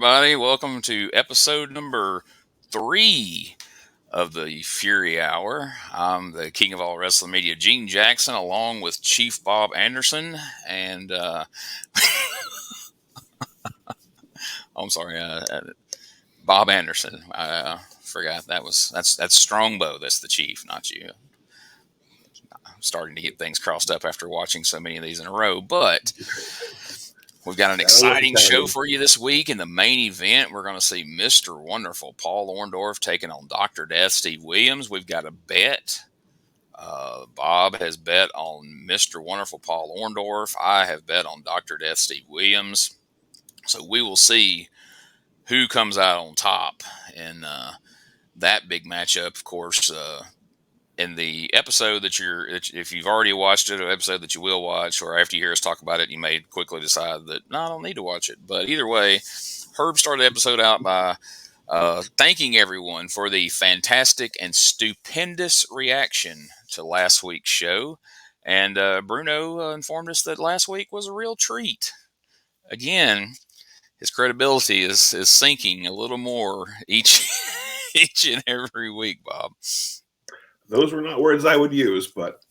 everybody. Welcome to episode number 3 of the Fury Hour. I'm the king of all wrestling media, Gene Jackson, along with Chief Bob Anderson. And, I'm sorry, Bob Anderson. I forgot that's Strongbow. That's the Chief, not you. I'm starting to get things crossed up after watching so many of these in a row, but we've got an exciting show for you this week. In the main event, we're going to see Mr. Wonderful Paul Orndorff taking on Dr. Death Steve Williams. We've got a bet. Bob has bet on Mr. Wonderful Paul Orndorff. I have bet on Dr. Death Steve Williams. So we will see who comes out on top in that big matchup. Of course, in the episode if you've already watched it, or episode that you will watch, or after you hear us talk about it, you may quickly decide that, no, I don't need to watch it. But either way, Herb started the episode out by thanking everyone for the fantastic and stupendous reaction to last week's show. And Bruno informed us that last week was a real treat. Again, his credibility is sinking a little more each and every week, Bob. Those were not words I would use, but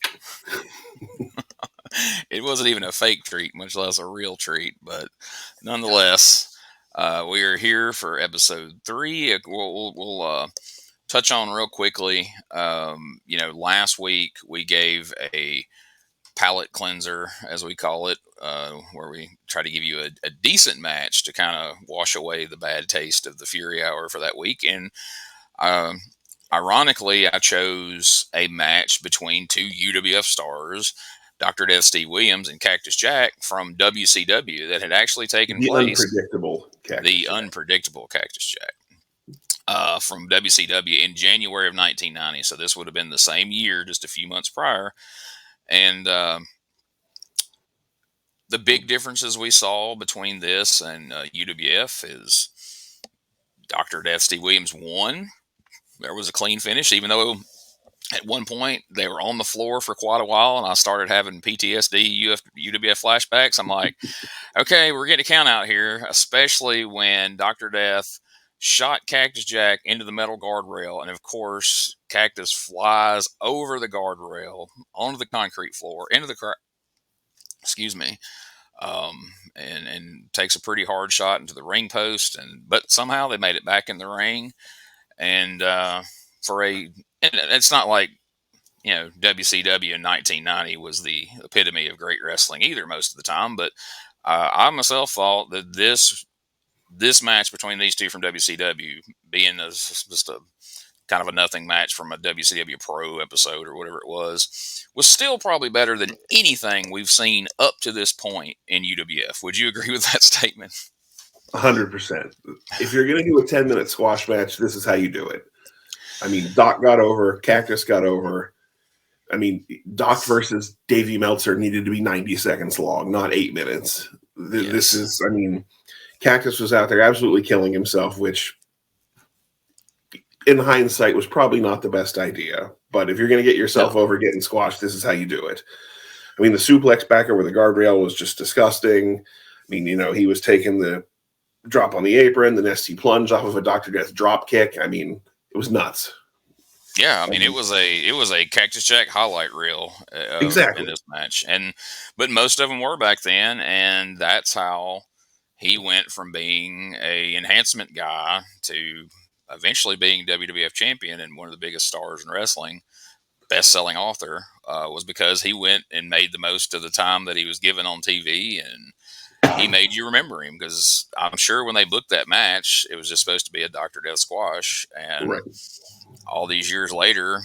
it wasn't even a fake treat, much less a real treat. But nonetheless, we are here for episode 3. We'll touch on real quickly. Last week we gave a palate cleanser, as we call it, where we try to give you a decent match to kind of wash away the bad taste of the Fury Hour for that week. And ironically, I chose a match between two UWF stars, Dr. Death Steve Williams and Cactus Jack from WCW, that had actually taken place. The unpredictable Cactus Jack from WCW in January of 1990. So this would have been the same year, just a few months prior. And the big differences we saw between this and UWF is Dr. Death Steve Williams won. There was a clean finish, even though at one point they were on the floor for quite a while, and I started having PTSD, UWF flashbacks. I'm like, okay, we're getting a count out here, especially when Dr. Death shot Cactus Jack into the metal guardrail, and of course, Cactus flies over the guardrail onto the concrete floor, into the and takes a pretty hard shot into the ring post, but somehow they made it back in the ring. And it's not like, WCW in 1990 was the epitome of great wrestling either most of the time, but I myself thought that this match between these two from WCW, being just a kind of a nothing match from a WCW Pro episode or whatever it was still probably better than anything we've seen up to this point in UWF. Would you agree with that statement? 100%. If you're going to do a 10-minute squash match, this is how you do it. I mean, Doc got over, Cactus got over. I mean, Doc versus Davey Meltzer needed to be 90 seconds long, not 8 minutes. This is, I mean, Cactus was out there absolutely killing himself, which in hindsight was probably not the best idea. But if you're going to get yourself over getting squashed, this is how you do it. I mean, the suplex back over the guardrail was just disgusting. I mean, he was taking the drop on the apron, the nasty plunge off of a Dr. Death drop kick. I mean, it was nuts. Yeah, I mean, it was a Cactus Jack highlight reel exactly in this match, but most of them were back then, and that's how he went from being a enhancement guy to eventually being WWF champion and one of the biggest stars in wrestling, best-selling author, was because he went and made the most of the time that he was given on TV, and he made you remember him, because I'm sure when they booked that match, it was just supposed to be a Dr. Death squash. And all these years later,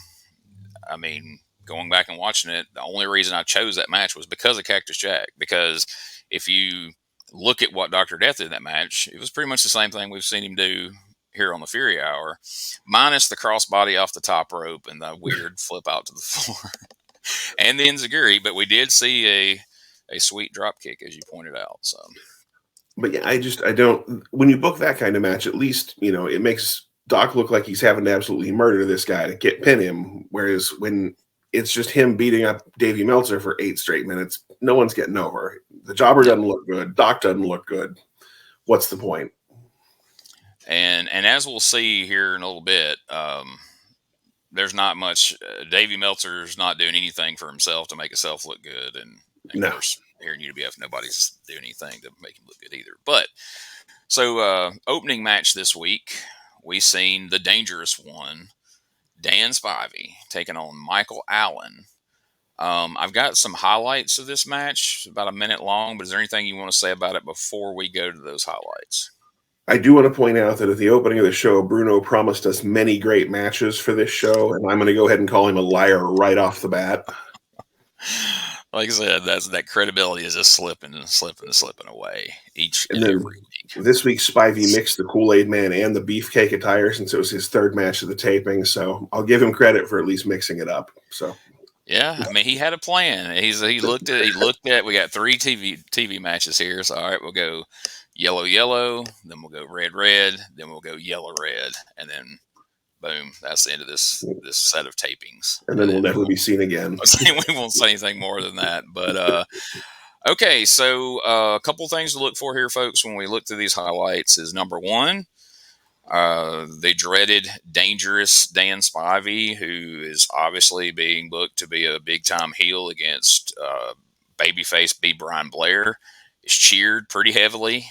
I mean, going back and watching it, the only reason I chose that match was because of Cactus Jack. Because if you look at what Dr. Death did in that match, it was pretty much the same thing we've seen him do here on the Fury Hour, minus the crossbody off the top rope and the weird flip out to the floor and the enziguri. But we did see a sweet drop kick, as you pointed out. So, but yeah, I don't. When you book that kind of match, at least it makes Doc look like he's having to absolutely murder this guy to pin him. Whereas when it's just him beating up Davey Meltzer for 8 straight minutes, no one's getting over. The jobber doesn't look good. Doc doesn't look good. What's the point? And as we'll see here in a little bit, there's not much. Davey Meltzer's not doing anything for himself to make himself look good, and of No. course, here in UWF, nobody's doing anything to make him look good either. But so, opening match this week, we seen the dangerous one, Dan Spivey, taking on Michael Allen. I've got some highlights of this match, about a minute long, but is there anything you want to say about it before we go to those highlights? I do want to point out that at the opening of the show, Bruno promised us many great matches for this show, and I'm going to go ahead and call him a liar right off the bat. Like I said, that credibility is just slipping away each and every week. This week, Spivey mixed the Kool-Aid Man and the Beefcake attire since it was his third match of the taping, so I'll give him credit for at least mixing it up. So. Yeah, I mean, he had a plan. He looked at. We got 3 TV matches here. So all right, we'll go yellow, then we'll go red, then we'll go yellow-red, and then boom, that's the end of this set of tapings. And then we'll never be seen again. We won't say anything more than that. But okay, so a couple things to look for here, folks, when we look through these highlights is number one. The dreaded, dangerous Dan Spivey, who is obviously being booked to be a big-time heel against babyface B. Brian Blair, is cheered pretty heavily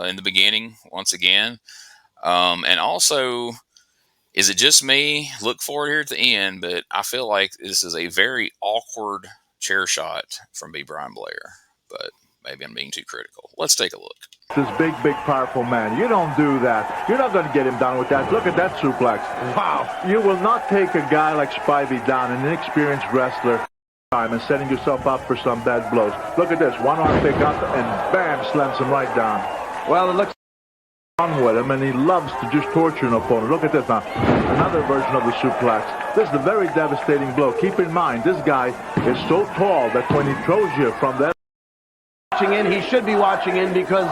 in the beginning once again. And also, is it just me? Look for it here at the end, but I feel like this is a very awkward chair shot from B. Brian Blair. But maybe I'm being too critical. Let's take a look. This big, powerful man. You don't do that. You're not going to get him down with that. Look at that suplex. Wow. You will not take a guy like Spivey down, an inexperienced wrestler, and setting yourself up for some bad blows. Look at this. One arm pick up, and bam, slams him right down. Well, it looks on with him, and he loves to just torture an opponent. Look at this now. Another version of the suplex. This is a very devastating blow. Keep in mind, this guy is so tall that when he throws you from that, he should be watching in because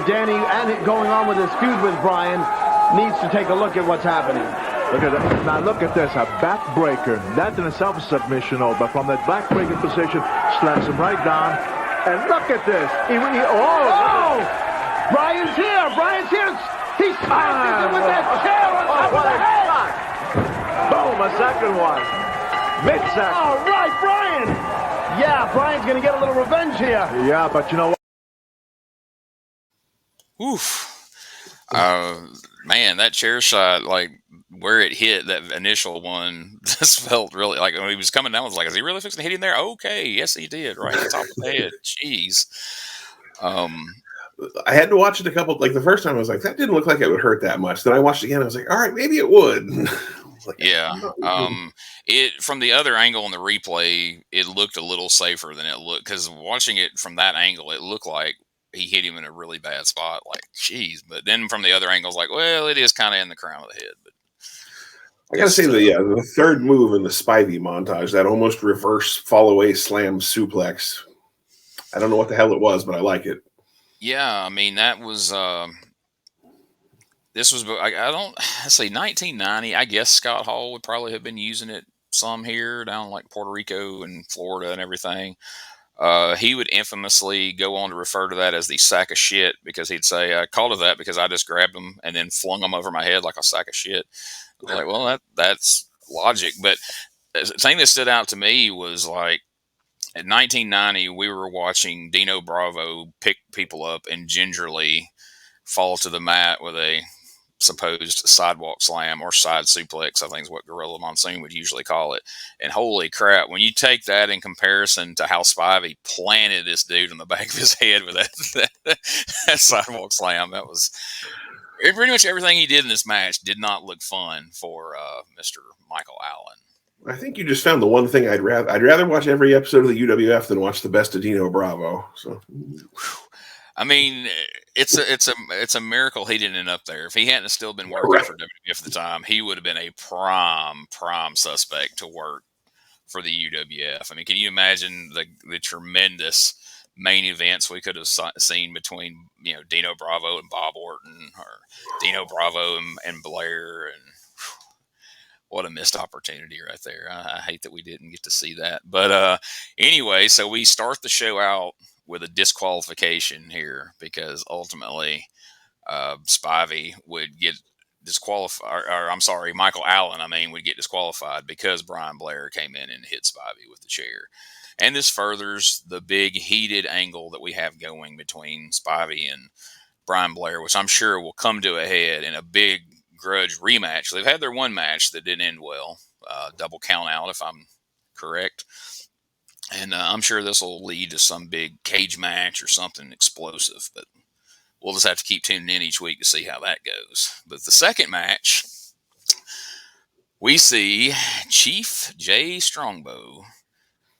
Danny, and going on with his feud with Brian, needs to take a look at what's happening. Look at that. Now look at this, a backbreaker. That in itself is submission, but from that backbreaker position, slams him right down. And look at this. Brian's here. He smashes him with that chair on top of the head. Boom, a second one. Mid-second. All right, Brian. Yeah, Brian's going to get a little revenge here. Yeah, but you know what? Oof. Man, that chair shot, like where it hit, that initial one, just felt really like when he was coming down, I was like, is he really fixing to hit him there? Okay, yes, he did, right at the top of the head. Jeez. I had to watch it a couple, like the first time I was like, that didn't look like it would hurt that much. Then I watched it again, I was like, all right, maybe it would. Yeah. It from the other angle in the replay, it looked a little safer than it looked, because watching it from that angle, it looked like he hit him in a really bad spot. Like, geez. But then from the other angle, it's like, well, it is kind of in the crown of the head. But I gotta say the third move in the Spivey montage, that almost reverse fall away slam suplex. I don't know what the hell it was, but I like it. Yeah, I mean that was. This was, let's say 1990. I guess Scott Hall would probably have been using it some here down like Puerto Rico and Florida and everything. He would infamously go on to refer to that as the sack of shit, because he'd say, I called it that because I just grabbed him and then flung them over my head like a sack of shit. I was like, well, that's logic. But the thing that stood out to me was like, in 1990, we were watching Dino Bravo pick people up and gingerly fall to the mat with a supposed sidewalk slam or side suplex, I think is what Gorilla Monsoon would usually call it. And holy crap, when you take that in comparison to how Spivey planted this dude on the back of his head with that sidewalk slam, that was pretty much everything he did in this match did not look fun for Mr. Michael Allen. I think you just found the one thing I'd rather watch every episode of the UWF than watch the best of Dino Bravo. So, I mean, it's a miracle he didn't end up there. If he hadn't still been working for WWF at the time, he would have been a prime suspect to work for the UWF. I mean, can you imagine the tremendous main events we could have seen between Dino Bravo and Bob Orton, or Dino Bravo and Blair, and what a missed opportunity right there. I hate that we didn't get to see that. But anyway, so we start the show out with a disqualification here, because ultimately Spivey would get disqualified, or I'm sorry, Michael Allen, would get disqualified because Brian Blair came in and hit Spivey with the chair. And this furthers the big heated angle that we have going between Spivey and Brian Blair, which I'm sure will come to a head in a big grudge rematch. They've had their one match that didn't end well, double count out, if I'm correct. And I'm sure this will lead to some big cage match or something explosive, but we'll just have to keep tuning in each week to see how that goes. But the second match, we see Chief Jay Strongbow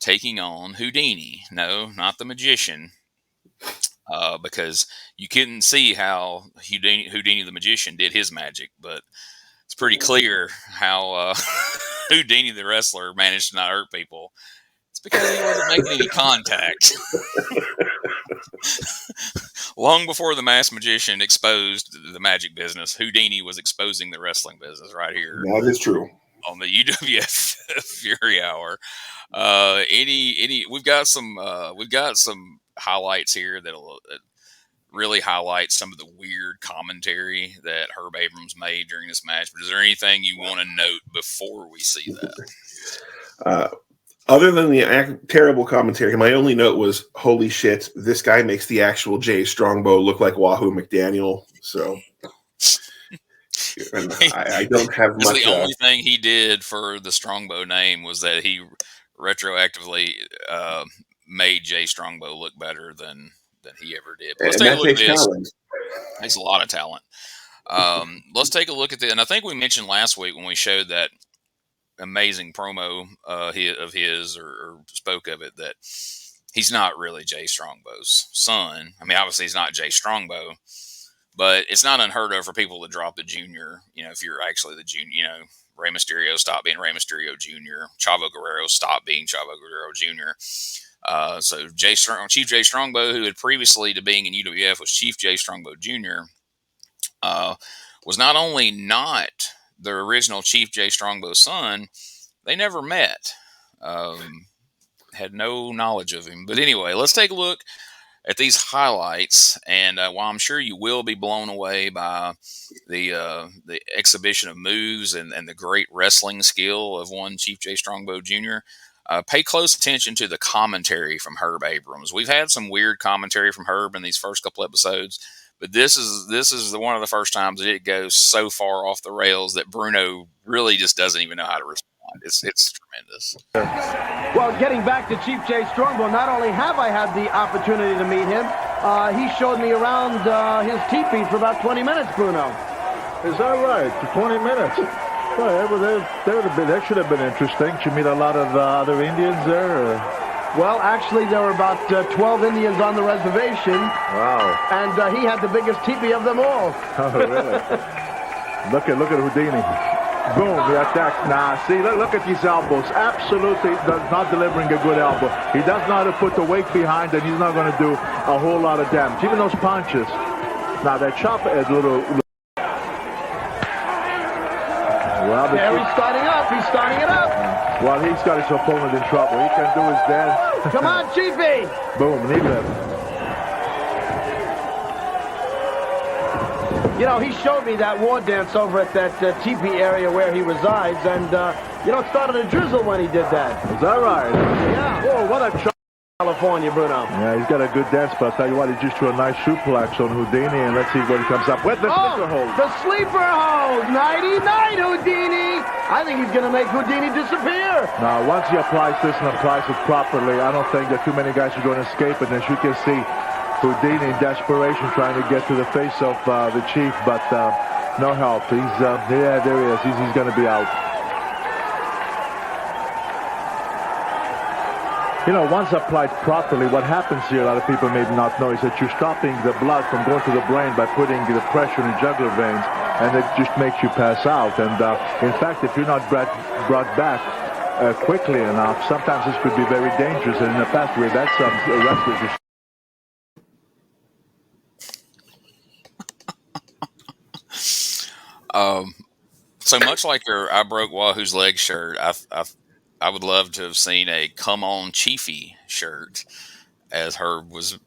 taking on Houdini. No, not the magician, because you couldn't see how Houdini the magician did his magic, but it's pretty clear how Houdini the wrestler managed to not hurt people. It's because he wasn't making any contact. Long before the masked magician exposed the magic business, Houdini was exposing the wrestling business right here. That is true. On the UWF Fury Hour. We've got some highlights here that'll really highlight some of the weird commentary that Herb Abrams made during this match. But is there anything you want to note before we see that? Other than the terrible commentary, my only note was, holy shit, this guy makes the actual Jay Strongbow look like Wahoo McDaniel. So and I don't have much. The only thing he did for the Strongbow name was that he retroactively made Jay Strongbow look better than he ever did. Let's take a look at this. Takes a lot of talent. Let's take a look at this. And I think we mentioned last week when we showed that amazing promo of his or spoke of it, that he's not really Jay Strongbow's son. Obviously he's not Jay Strongbow, but it's not unheard of for people to drop the junior. If you're actually the junior, Rey Mysterio stopped being Rey Mysterio Jr. Chavo Guerrero stopped being Chavo Guerrero Jr. So Chief Jay Strongbow, who had previously to being in UWF was Chief Jay Strongbow Jr., was not only not the original Chief Jay Strongbow's son, they never met. Had no knowledge of him. But anyway, let's take a look at these highlights. And while I'm sure you will be blown away by the exhibition of moves and the great wrestling skill of one Chief Jay Strongbow Jr., pay close attention to the commentary from Herb Abrams. We've had some weird commentary from Herb in these first couple episodes, but this is one of the first times that it goes so far off the rails that Bruno really just doesn't even know how to respond. It's tremendous. Well, getting back to Chief Jay Strongbow, not only have I had the opportunity to meet him, he showed me around his teepee for about 20 minutes, Bruno. Is that right? For 20 minutes? Well, that should have been interesting. Did you meet a lot of other Indians there? Or? Well, actually, there were about 12 Indians on the reservation. Wow. And he had the biggest teepee of them all. Oh, really? Look at Houdini. Boom, the attack. Nah, see, look at these elbows. Absolutely not delivering a good elbow. He does not have to put the weight behind, and he's not going to do a whole lot of damage. Even those punches. Now, that chop is a little... Well, there he's starting up. He's starting it up. Well, he's got his opponent in trouble. He can do his dance. Come on, Chiefy. Boom, knee lift. He showed me that war dance over at that teepee area where he resides, and, it started to drizzle when he did that. Is that right? Yeah. Oh, what a chop. California, Bruno. Yeah, he's got a good dance, but I'll tell you what, he just threw a nice suplex on Houdini, and let's see what he comes up with. The sleeper hold. The sleeper hold. Nighty-night, Houdini. I think he's going to make Houdini disappear. Now, once he applies this and applies it properly, I don't think that too many guys are going to escape it. And as you can see, Houdini in desperation trying to get to the face of the Chief, but no help. He's there he is. He's going to be out. Once applied properly, what happens here, a lot of people may not know, is that you're stopping the blood from going to the brain by putting the pressure in the jugular veins, and it just makes you pass out. And in fact, if you're not brought back quickly enough, sometimes this could be very dangerous. And in the past, we've had some wrestlers. So much like your I Broke Wahoo's Leg shirt, I would love to have seen a Come On Chiefy shirt, as Herb was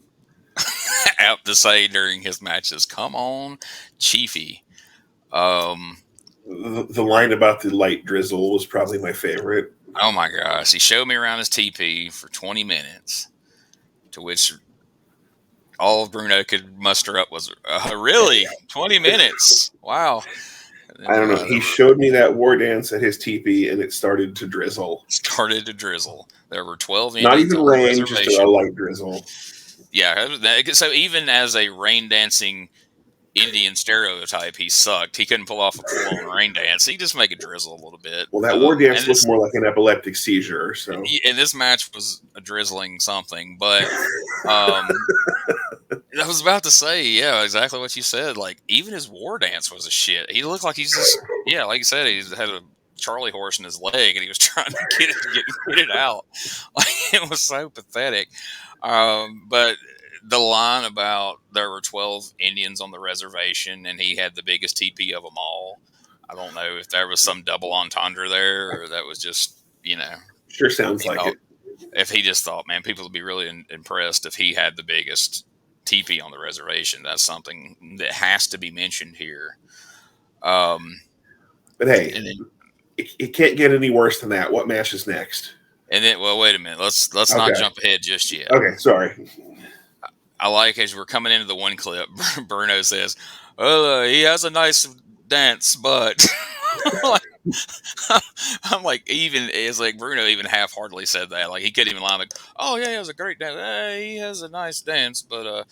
apt to say during his matches. Come on, Chiefy. Um, The line about the light drizzle was probably my favorite. oh my gosh, he showed me around his TP for 20 minutes, to which all Bruno could muster up was, really? 20 minutes? Wow. I And don't know. He showed me that war dance at his teepee, and it started to drizzle. started to drizzle. There were 12 Not Indians even on the rain, just a reservation. light drizzle. Yeah, so even as a rain dancing Indian stereotype, he sucked. He couldn't pull off a full-on rain dance. He just make it drizzle a little bit. Well, that war dance and looked more like an epileptic seizure. So, and this match was a drizzling something, but I was about to say, yeah, exactly what you said. Like, even his war dance was a shit. He looked like he's just, yeah, like you said, he had a Charlie horse in his leg, and he was trying to get it out. Like, it was so pathetic. But the line about there were 12 Indians on the reservation, and he had the biggest TP of them all. I don't know if there was some double entendre there, or that was just, sure sounds like it. If he just thought, man, people would be really impressed if he had the biggest TP on the reservation. That's something that has to be mentioned here. But hey, it can't get any worse than that. What match is next? And then, well, wait a minute. Let's not jump ahead just yet. Okay, sorry. I like, as we're coming into the one clip, Bruno says, "Well, he has a nice dance, but." I'm like, even it's like Bruno even half-heartedly said that. Like, he couldn't even lie, like, "Oh yeah, he has a great dance. He has a nice dance." But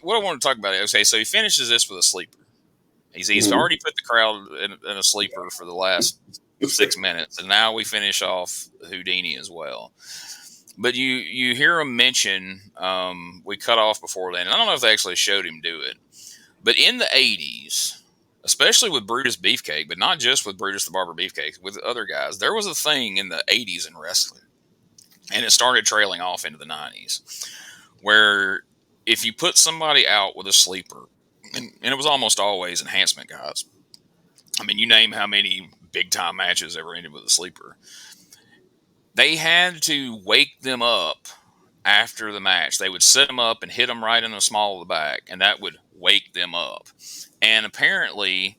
what I want to talk about is, okay, so he finishes this with a sleeper. He's already put the crowd in a sleeper for the last 6 minutes, and now we finish off Houdini as well. But you hear him mention, we cut off before then, and I don't know if they actually showed him do it, but in the 80s, especially with Brutus Beefcake, but not just with Brutus the Barber Beefcake, with other guys, there was a thing in the 80s in wrestling, and it started trailing off into the 90s, where if you put somebody out with a sleeper, and it was almost always enhancement guys. I mean, you name how many big-time matches ever ended with a sleeper. They had to wake them up after the match. They would set them up and hit them right in the small of the back, and that would wake them up. And apparently,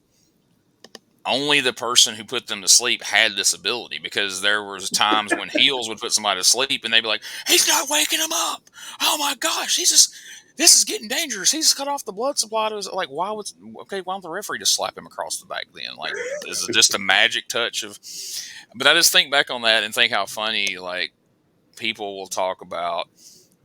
only the person who put them to sleep had this ability, because there was times when heels would put somebody to sleep, and they'd be like, "He's not waking him up. Oh my gosh, this is getting dangerous. He's cut off the blood supply to his," like, why don't the referee just slap him across the back then? Like, is it just a magic touch of? But I just think back on that and think how funny, like, people will talk about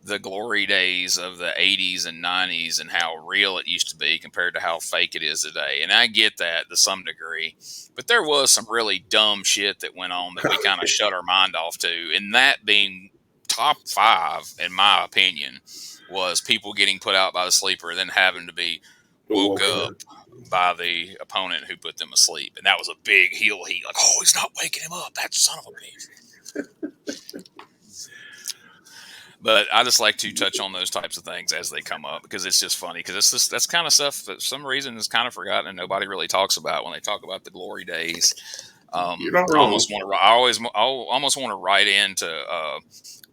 the glory days of the 80s and 90s and how real it used to be compared to how fake it is today. And I get that to some degree, but there was some really dumb shit that went on that we kind of shut our mind off to. And that being top 5, in my opinion, was people getting put out by the sleeper and then having to be woke up by the opponent who put them asleep. And that was a big heel heat. Like, "Oh, he's not waking him up. That son of a bitch." But I just like to touch on those types of things as they come up, because it's just funny. Because that's kind of stuff that for some reason is kind of forgotten and nobody really talks about when they talk about the glory days. You're not wrong. I almost want to write into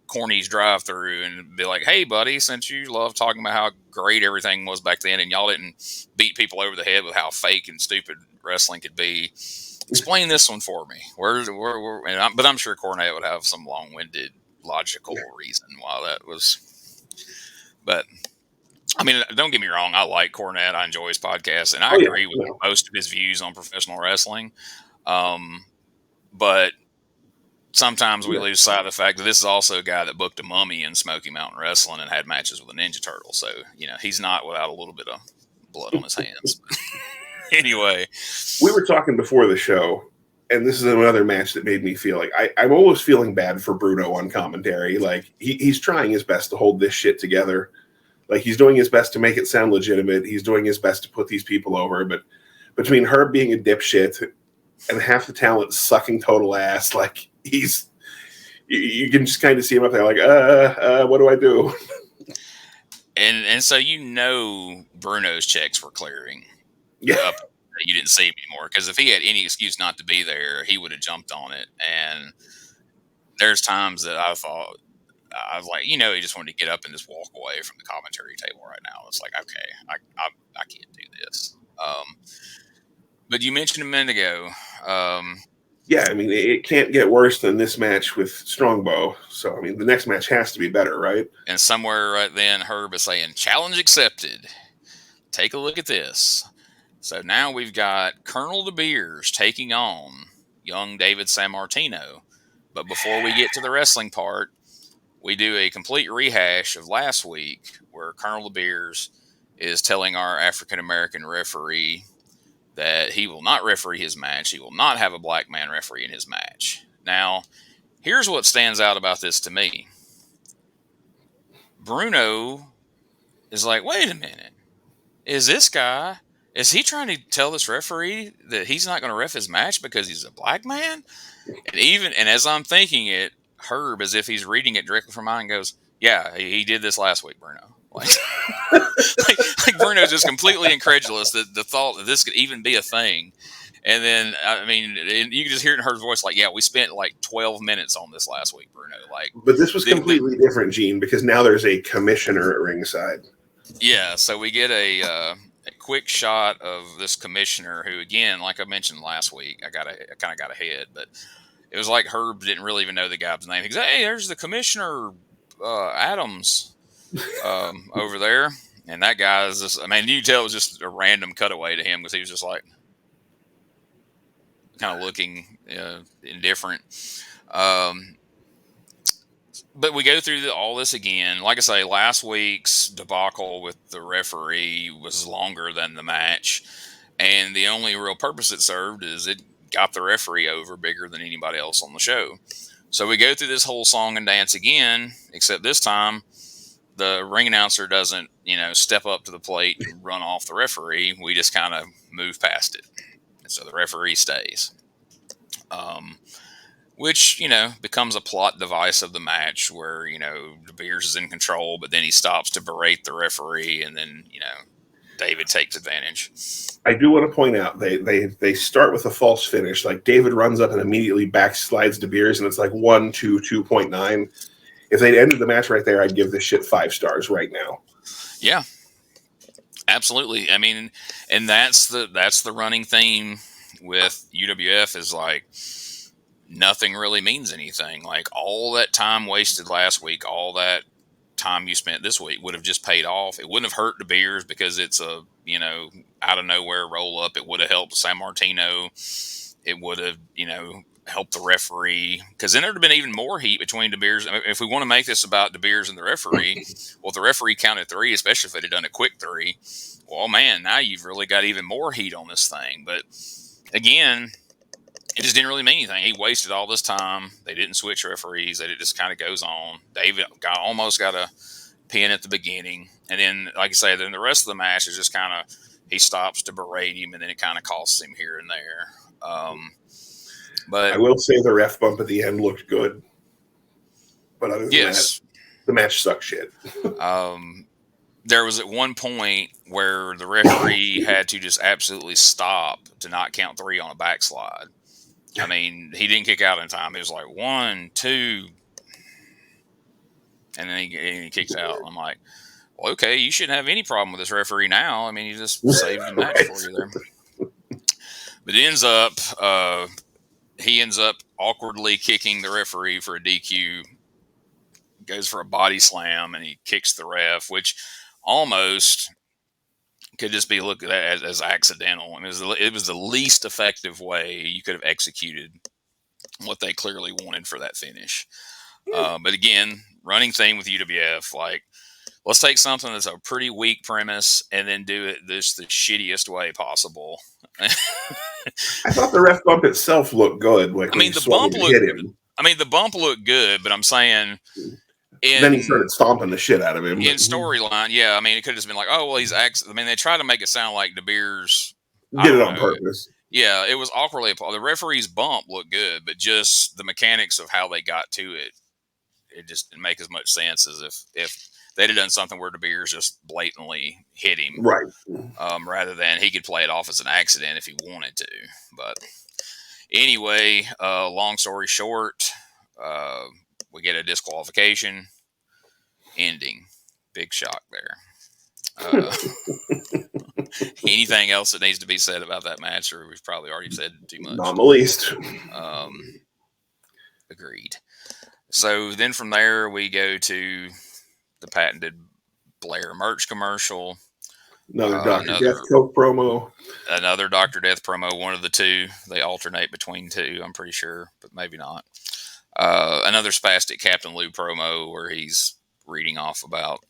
Corny's drive-through and be like, "Hey, buddy, since you love talking about how great everything was back then, and y'all didn't beat people over the head with how fake and stupid wrestling could be, explain this one for me." But I'm sure Cornette would have some long-winded, logical reason why that was. But I mean, don't get me wrong, I like Cornette. I enjoy his podcast, and I agree with most of his views on professional wrestling. But sometimes we lose sight of the fact that this is also a guy that booked a Mummy in Smoky Mountain Wrestling and had matches with a Ninja Turtle. So, he's not without a little bit of blood on his hands. Anyway. We were talking before the show, and this is another match that made me feel like I'm almost feeling bad for Bruno on commentary. Like, he's trying his best to hold this shit together. Like, he's doing his best to make it sound legitimate. He's doing his best to put these people over. But between Herb being a dipshit and half the talent sucking total ass, like, you can just kind of see him up there like, what do I do? And so Bruno's checks were clearing. Yeah. You didn't see him anymore, because if he had any excuse not to be there, he would have jumped on it. And there's times that I thought, I was like, he just wanted to get up and just walk away from the commentary table right now. It's like, okay, I can't do this. But you mentioned a minute ago. Yeah, I mean, it can't get worse than this match with Strongbow. So, I mean, the next match has to be better, right? And somewhere right then, Herb is saying, challenge accepted. Take a look at this. So now we've got Colonel De Beers taking on young David Sammartino. But before we get to the wrestling part, we do a complete rehash of last week where Colonel De Beers is telling our African-American referee that he will not referee his match. He will not have a black man referee in his match. Now, here's what stands out about this to me. Bruno is like, wait a minute. Is he trying to tell this referee that he's not going to ref his match because he's a black man? And as I'm thinking it, Herb, as if he's reading it directly from mine, goes, yeah, he did this last week, Bruno. Like Bruno's just completely incredulous that the thought that this could even be a thing. And then, I mean, you can just hear it in her voice, like, yeah, we spent like 12 minutes on this last week, Bruno. But this was completely different, Gene, because now there's a commissioner at ringside. Yeah, so we get a quick shot of this commissioner who, again, like I mentioned last week, I kind of got ahead, but it was like Herb didn't really even know the guy's name. He goes, hey, there's the commissioner, Adams, over there. And that guy is just, I mean, you can tell it was just a random cutaway to him because he was just like kind of looking indifferent. But we go through all this again. Like I say, last week's debacle with the referee was longer than the match. And the only real purpose it served is it got the referee over bigger than anybody else on the show. So we go through this whole song and dance again, except this time the ring announcer doesn't, step up to the plate and run off the referee. We just kind of move past it. And so the referee stays. Which, becomes a plot device of the match where, De Beers is in control, but then he stops to berate the referee, and then, David takes advantage. I do want to point out, they start with a false finish. Like, David runs up and immediately backslides De Beers, and it's like 2.9. If they'd ended the match right there, I'd give this shit 5 stars right now. Yeah, absolutely. I mean, and that's the running theme with UWF is like, nothing really means anything. Like, all that time wasted last week, all that time you spent this week would have just paid off. It wouldn't have hurt De Beers because it's a, out of nowhere roll up. It would have helped Sammartino. It would have, helped the referee, because then there'd have been even more heat between De Beers. I mean, if we want to make this about De Beers and the referee, well, if the referee counted 3, especially if they'd have done a quick 3, well, man, now you've really got even more heat on this thing. But again, it just didn't really mean anything. He wasted all this time. They didn't switch referees. It just kind of goes on. David almost got a pin at the beginning. And then, like I say, then the rest of the match is just kind of, he stops to berate him, and then it kind of costs him here and there. But I will say the ref bump at the end looked good. But other than that, the match sucked shit. There was at one point where the referee had to just absolutely stop to not count 3 on a backslide. I mean, he didn't kick out in time. It was like 1, 2, and then he kicks out. I'm like, well, okay, you shouldn't have any problem with this referee now. I mean, he just saved the match for you there. But he ends up awkwardly kicking the referee for a DQ. Goes for a body slam, and he kicks the ref, which almost could just be looked at as accidental. I mean, it was the least effective way you could have executed what they clearly wanted for that finish. But again, running theme with UWF, like, let's take something that's a pretty weak premise and then do it the shittiest way possible. I thought the ref bump itself looked good. Like, I mean, the bump looked good, but I'm saying, then he started stomping the shit out of him. In storyline, yeah. I mean, it could have just been like, oh, well, he's I mean, they tried to make it sound like De Beers did it on purpose. Yeah, it was awkwardly. The referee's bump looked good, but just the mechanics of how they got to it, it just didn't make as much sense as if they'd have done something where De Beers just blatantly hit him, right? Rather than he could play it off as an accident if he wanted to. But anyway, long story short, we get a disqualification. ending. Big shock there. Anything else that needs to be said about that match, or we've probably already said too much? Not in the least. Agreed. So then from there, we go to the patented Blair merch commercial. Another Dr. Death Coke promo. Another Dr. Death promo, one of the two. They alternate between two, I'm pretty sure, but maybe not. Another spastic Captain Lou promo where he's reading off about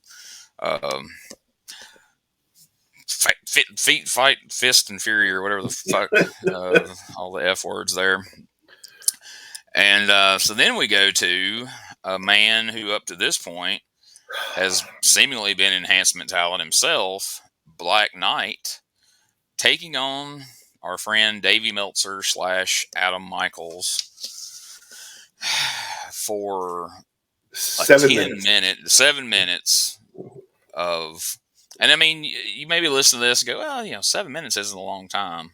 fight, fist, and fury, or whatever the fuck, all the F words there. And so then we go to a man who up to this point has seemingly been enhancement talent himself, Black Knight, taking on our friend Davey Meltzer / Adam Michaels for 7 minutes of, and I mean, you maybe listen to this and go, well, 7 minutes isn't a long time.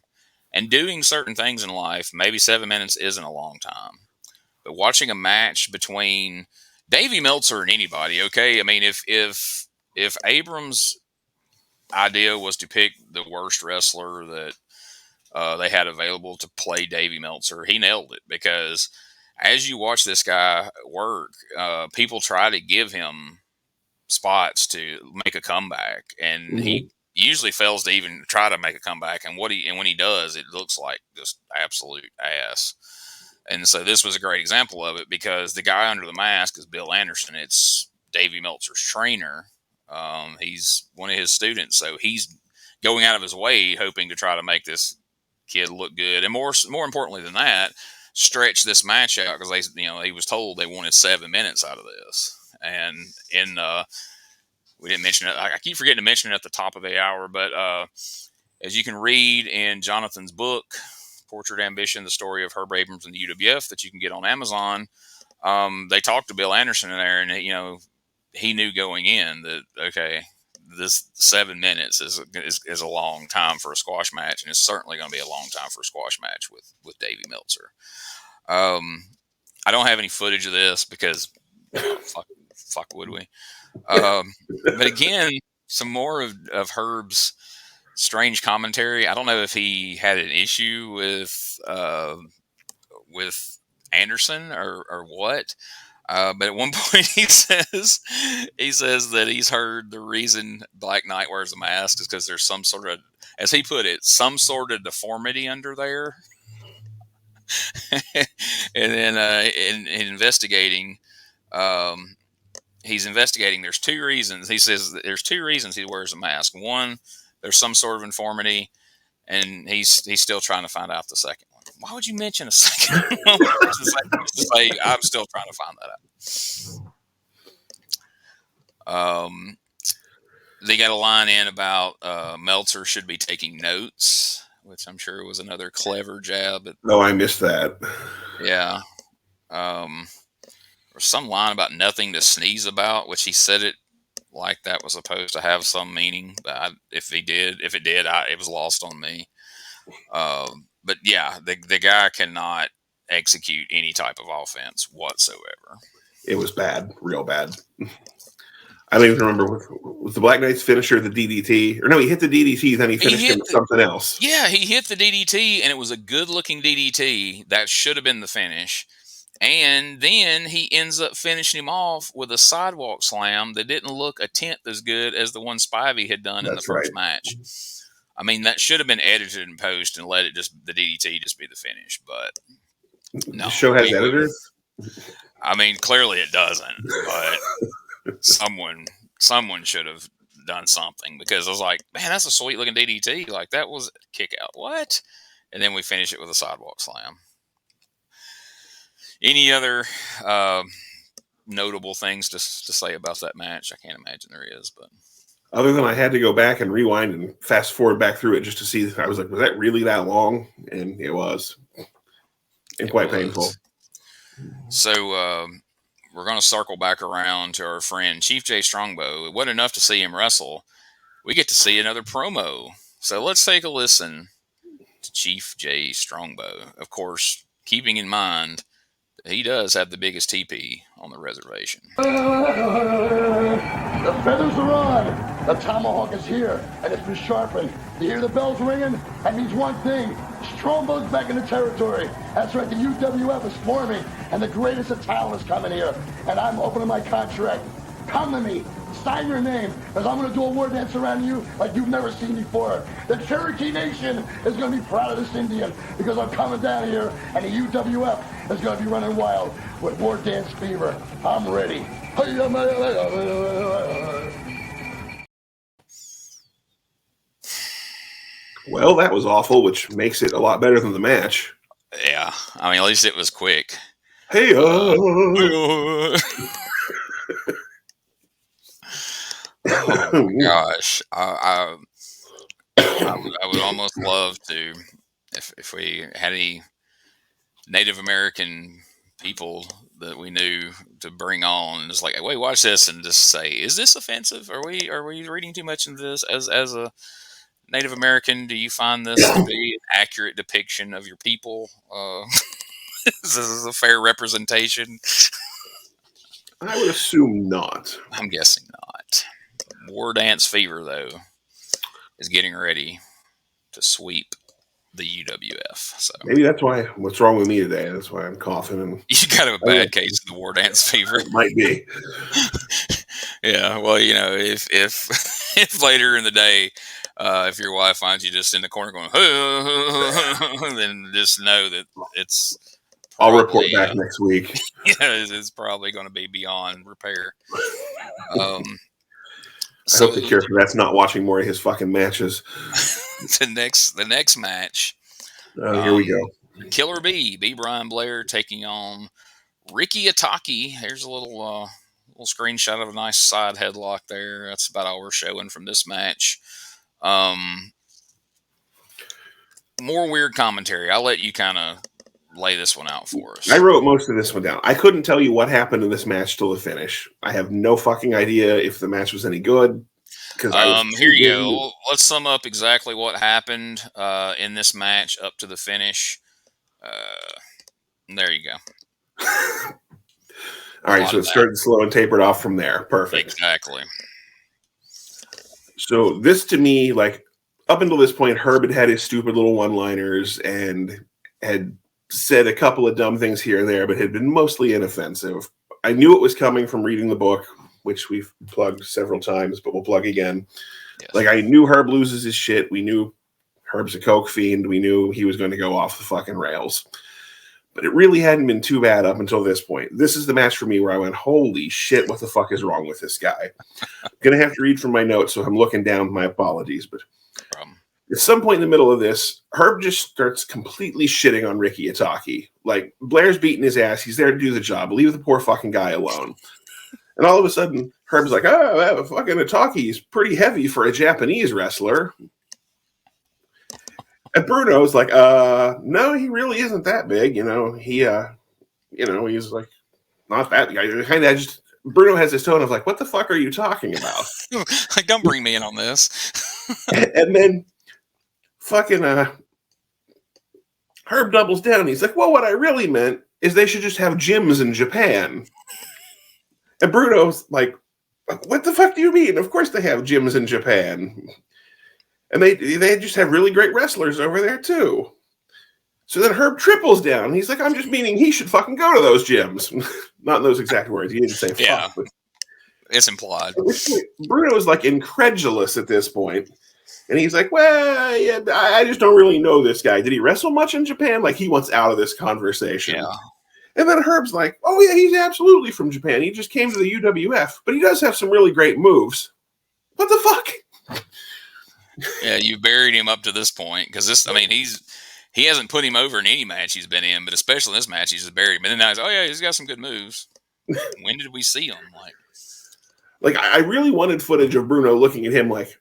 And doing certain things in life, maybe 7 minutes isn't a long time. But watching a match between Davey Meltzer and anybody, okay? I mean, if Abrams' idea was to pick the worst wrestler that they had available to play Davey Meltzer, he nailed it, because as you watch this guy work, people try to give him spots to make a comeback, and he usually fails to even try to make a comeback. And when he does, it looks like just absolute ass. And so this was a great example of it, because the guy under the mask is Bill Anderson. It's Davey Meltzer's trainer. He's one of his students, so he's going out of his way hoping to try to make this kid look good, and more importantly than that, stretch this match out, because he was told they wanted 7 minutes out of this. And we didn't mention it. I keep forgetting to mention it at the top of the hour, but as you can read in Jonathan's book, Portrait Ambition, the story of Herb Abrams and the UWF, that you can get on Amazon, they talked to Bill Anderson in there, and he knew going in that, okay, this 7 minutes is a long time for a squash match, and it's certainly going to be a long time for a squash match with Davey Meltzer. I don't have any footage of this because fuck would we? But again, some more of Herb's strange commentary. I don't know if he had an issue with Anderson or what. But at one point he says that he's heard the reason Black Knight wears a mask is because there's some sort of, as he put it, some sort of deformity under there. And then in investigating, he's investigating. There's two reasons. He says that there's two reasons he wears a mask. One, there's some sort of informity, and he's still trying to find out the second one. Why would you mention a second one? Just to say, I'm still trying to find that out. They got a line in about Meltzer should be taking notes, which I'm sure was another clever jab. I missed that. Yeah. Or some line about nothing to sneeze about, which he said it like that was supposed to have some meaning. But if it did, it was lost on me. But yeah, the guy cannot execute any type of offense whatsoever. It was bad, real bad. I don't even remember with the Black Knight's finisher, the DDT. Or no, he hit the DDT, then he finished him with something else. Yeah, he hit the DDT, and it was a good-looking DDT. That should have been the finish. And then he ends up finishing him off with a sidewalk slam that didn't look a tenth as good as the one Spivey had done in the first match. I mean, that should have been edited in post and let the DDT just be the finish. But no, the show has editors. I mean, clearly it doesn't. But someone should have done something, because I was like, man, that's a sweet looking DDT. Like, that was a kick out. What? And then we finish it with a sidewalk slam. Any other notable things to say about that match? I can't imagine there is, but other than I had to go back and rewind and fast forward back through it just to see. I was like, was that really that long? And it was, and quite painful. So we're going to circle back around to our friend Chief Jay Strongbow. It wasn't enough to see him wrestle. We get to see another promo. So let's take a listen to Chief Jay Strongbow. Of course, keeping in mind he does have the biggest teepee on the reservation. The feathers are on. The tomahawk is here, and it's been sharpened. You hear the bells ringing? That means one thing. Strombow's back in the territory. That's right, the UWF is forming, and the greatest of talent is coming here. And I'm opening my contract. Come to me. Sign your name, because I'm going to do a war dance around you like you've never seen before. The Cherokee Nation is going to be proud of this Indian, because I'm coming down here, and the UWF is going to be running wild with war dance fever. I'm ready. Well, that was awful, which makes it a lot better than the match. Yeah, I mean, at least it was quick. Hey, Oh my gosh, I would almost love to, if we had any Native American people that we knew to bring on, just like, wait, watch this, and just say, is this offensive? Are we reading too much into this? As a Native American, do you find this to be an accurate depiction of your people? Is this a fair representation? I would assume not. I'm guessing not. War dance fever, though, is getting ready to sweep the UWF. So Maybe that's why. What's wrong with me today? That's why I'm coughing. And you got a bad case of the war dance fever. it might be. Yeah. Well, you know, if if later in the day, if your wife finds you just in the corner going, then just know that it's. I'll report back next week. Yeah, it's probably going to be beyond repair. I hope the cure for that's not watching more of his fucking matches. The next match. Here we go. Killer B Brian Blair taking on Ricky Ataki. Here's a little screenshot of a nice side headlock there. That's about all we're showing from this match. More weird commentary. I'll let you kind of lay this one out for us. I wrote most of this one down. I couldn't tell you what happened in this match till the finish. I have no fucking idea if the match was any good. Here you go. Let's sum up exactly what happened in this match up to the finish. There you go. All right, so it started slow and tapered off from there. Perfect. Exactly. So this, to me, like, up until this point, Herb had his stupid little one-liners and had said a couple of dumb things here and there, but had been mostly inoffensive. I knew it was coming from reading the book, which we've plugged several times, but we'll plug again. Yes. Like, I knew Herb loses his shit. We knew Herb's a coke fiend. We knew he was going to go off the fucking rails. But it really hadn't been too bad up until this point. This is the match for me where I went, holy shit, what the fuck is wrong with this guy? I'm going to have to read from my notes, so I'm looking down. My apologies. But at some point in the middle of this, Herb just starts completely shitting on Ricky Ataki. Like, Blair's beating his ass. He's there to do the job. Leave the poor fucking guy alone. And all of a sudden, Herb's like, that fucking Ataki is pretty heavy for a Japanese wrestler. And Bruno's like, no, he really isn't that big. You know, he's like, not that guy. Kind of just, Bruno has this tone of like, what the fuck are you talking about? Like, don't bring me in on this. And then fucking Herb doubles down. He's like, well, what I really meant is they should just have gyms in Japan. And Bruno's like, what the fuck do you mean? Of course they have gyms in Japan. And they just have really great wrestlers over there, too. So then Herb triples down. He's like, I'm just meaning he should fucking go to those gyms. Not in those exact words. He didn't say fuck. Yeah, but it's implied. Bruno's like incredulous at this point. And he's like, well, yeah, I just don't really know this guy. Did he wrestle much in Japan? Like, he wants out of this conversation. Yeah. And then Herb's like, oh, yeah, he's absolutely from Japan. He just came to the UWF. But he does have some really great moves. What the fuck? Yeah, you buried him up to this point because he hasn't put him over in any match he's been in, but especially in this match, he's just buried him. And then now he's, oh yeah, he's got some good moves. When did we see him? Like I really wanted footage of Bruno looking at him like.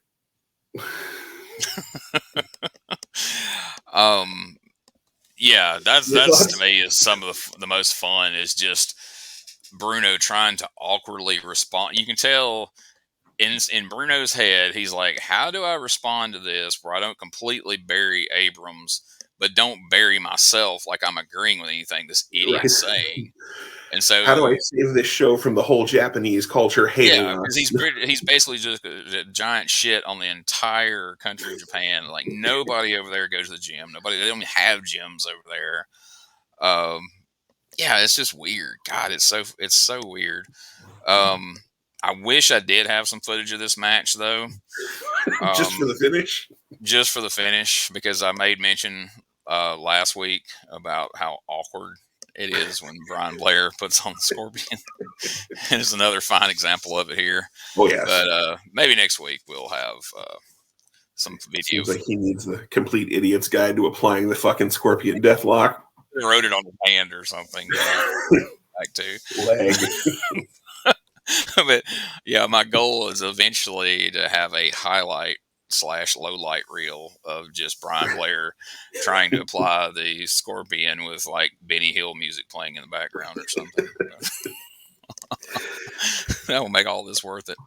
Yeah, that's to me is some of the most fun is just Bruno trying to awkwardly respond. You can tell. In Bruno's head, he's like, how do I respond to this where I don't completely bury Abrams, but don't bury myself like I'm agreeing with anything this idiot's saying. And so, how do I save this show from the whole Japanese culture hating us? because he's basically just a giant shit on the entire country of Japan. Like, nobody over there goes to the gym. They don't even have gyms over there. Yeah, it's just weird. God, it's so weird. I wish I did have some footage of this match, though. Just for the finish? Just for the finish, because I made mention last week about how awkward it is when Brian Blair puts on the Scorpion. There's another fine example of it here. Oh, yes. But maybe next week we'll have some video. Seems like he needs the complete idiot's guide to applying the fucking Scorpion Deathlock. He wrote it on his hand or something. Back to leg. But yeah, my goal is eventually to have a highlight/low light reel of just Brian Blair trying to apply the Scorpion with like Benny Hill music playing in the background or something. That will make all this worth it.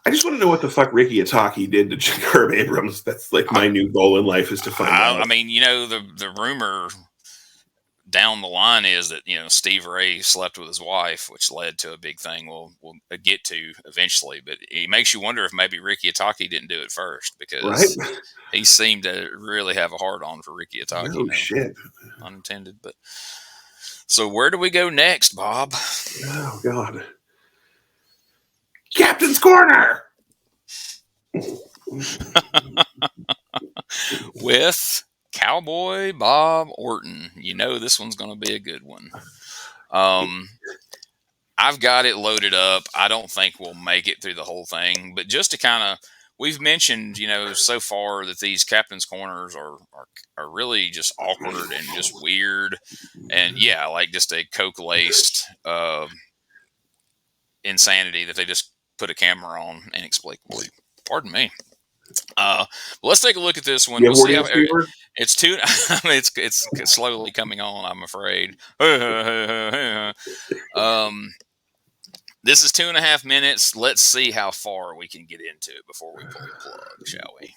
I just want to know what the fuck Ricky Ataki did to Herb Abrams. That's like my new goal in life, is to find out. I mean, the rumor down the line is that, Steve Ray slept with his wife, which led to a big thing we'll get to eventually. But it makes you wonder if maybe Ricky Ataki didn't do it first, because he seemed to really have a hard-on for Ricky Ataki. Oh, shit. Unintended. But so where do we go next, Bob? Oh, God. Captain's Corner! With Cowboy Bob Orton. This one's going to be a good one. I've got it loaded up. I don't think we'll make it through the whole thing, but just to kind of, we've mentioned, so far that these Captain's Corners are really just awkward and just weird. And yeah, like just a coke-laced insanity that they just put a camera on inexplicably. Pardon me. Let's take a look at this one. We'll see how it's two. I mean, it's slowly coming on, I'm afraid. This is 2.5 minutes. Let's see how far we can get into it before we pull the plug, shall we?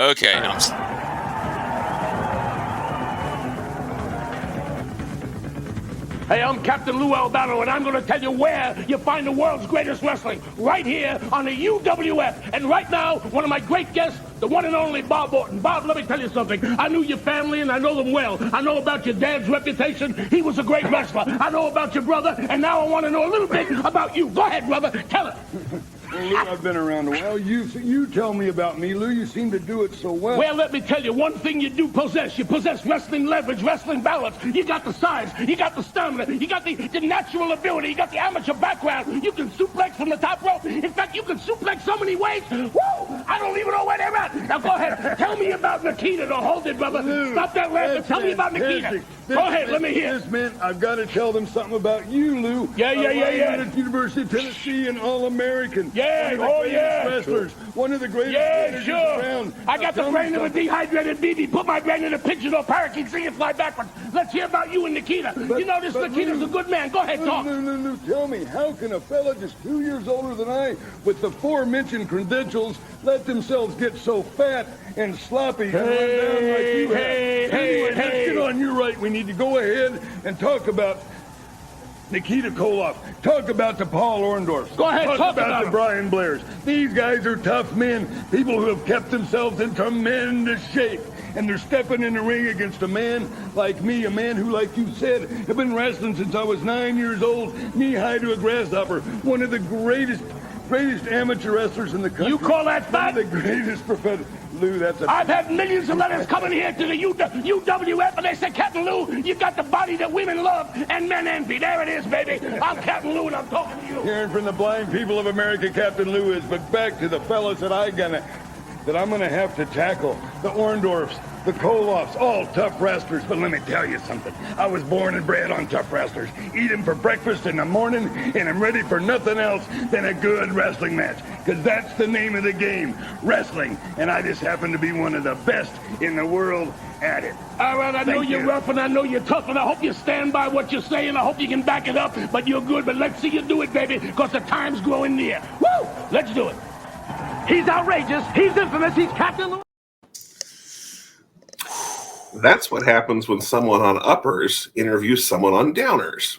Okay. Hey, I'm Captain Lou Albano, and I'm going to tell you where you find the world's greatest wrestling. Right here on the UWF. And right now, one of my great guests, the one and only Bob Orton. Bob, let me tell you something. I knew your family, and I know them well. I know about your dad's reputation. He was a great wrestler. I know about your brother, and now I want to know a little bit about you. Go ahead, brother. Tell it. Well, Lou, I've been around a while. You tell me about me, Lou. You seem to do it so well. Well, let me tell you, one thing you do possess. You possess wrestling leverage, wrestling balance. You got the size. You got the stamina. You got the natural ability. You got the amateur background. You can suplex from the top rope. In fact, you can suplex so many ways. Woo! I don't even know where they're at. Now, go ahead. Tell me about Nikita. Don't hold it, brother. Lou, stop that laughing. Tell me about Nikita. Go ahead. Let me hear. This man, I've got to tell them something about you, Lou. Yeah. At University of Tennessee, and All-American. Yeah. Wrestlers. One of the greatest wrestlers sure. Around. I got the brain of a dehydrated BB. Put my brain in a pigeon or parakeet, see it fly backwards. Let's hear about you and Nikita. Nikita's a good man. Go ahead, talk. Lou, tell me, how can a fella just 2 years older than I, with the aforementioned credentials, let themselves get so fat and sloppy and run down like you have? Anyway, let's get on. You're right. We need to go ahead and talk about Nikita Koloff. Talk about the Paul Orndorffs. Go ahead, talk about the Brian Blairs. These guys are tough men, people who have kept themselves in tremendous shape. And they're stepping in the ring against a man like me, a man who, like you said, have been wrestling since I was 9 years old, knee-high to a grasshopper. One of the greatest amateur wrestlers in the country. You call that fat? One of the greatest professionals. Lou, that's a... I've had millions of letters coming here to the UWF, and they say, Captain Lou, you got the body that women love and men envy. There it is, baby. I'm Captain Lou, and I'm talking to you. Hearing from the blind people of America, Captain Lou is, but back to the fellas that I'm gonna have to tackle. The Orndorffs, the Koloffs, all tough wrestlers. But let me tell you something. I was born and bred on tough wrestlers. Eat them for breakfast in the morning, and I'm ready for nothing else than a good wrestling match. Because that's the name of the game, wrestling. And I just happen to be one of the best in the world at it. All right, I know you're rough, and I know you're tough, and I hope you stand by what you're saying. I hope you can back it up, but you're good. But let's see you do it, baby, because the time's growing near. Woo! Let's do it. He's outrageous. He's infamous. He's Captain Lou. That's what happens when someone on uppers interviews someone on downers.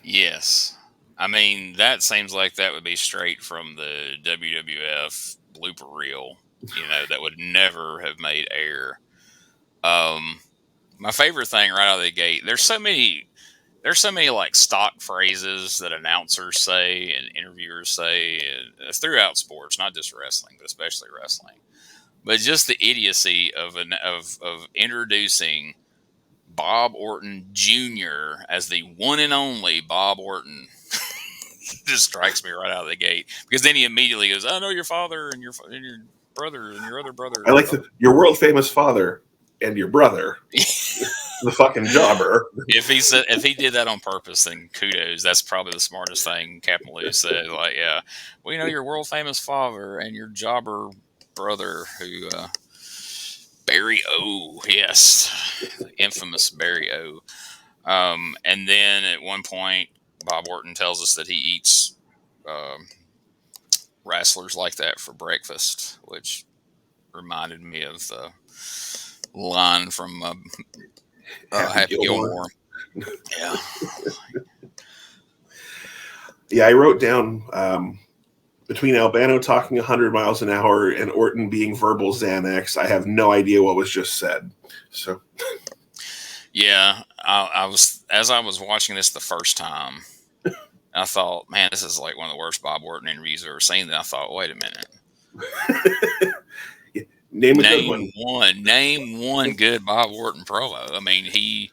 Yes. I mean, that seems like that would be straight from the WWF blooper reel, that would never have made air. My favorite thing right out of the gate, there's so many like stock phrases that announcers say and interviewers say, and throughout sports, not just wrestling, but especially wrestling. But just the idiocy of introducing Bob Orton Jr. as the one and only Bob Orton just strikes me right out of the gate, because then he immediately goes, "I know your father and your brother and your other brother." I like your world famous father and your brother, the fucking jobber. If he did that on purpose, then kudos. That's probably the smartest thing Captain Lou said. Like, yeah, well, your world famous father and your jobber brother, who Barry O, yes, infamous Barry O. And then at one point, Bob Orton tells us that he eats wrestlers like that for breakfast, which reminded me of the line from Happy Gilmore. Yeah. Yeah, I wrote down between Albano talking 100 miles an hour and Orton being verbal Xanax, I have no idea what was just said. So, yeah, I was watching this the first time, I thought, man, this is like one of the worst Bob Orton interviews I've ever seen. Then I thought, wait a minute. Name one good Bob Orton promo. I mean, he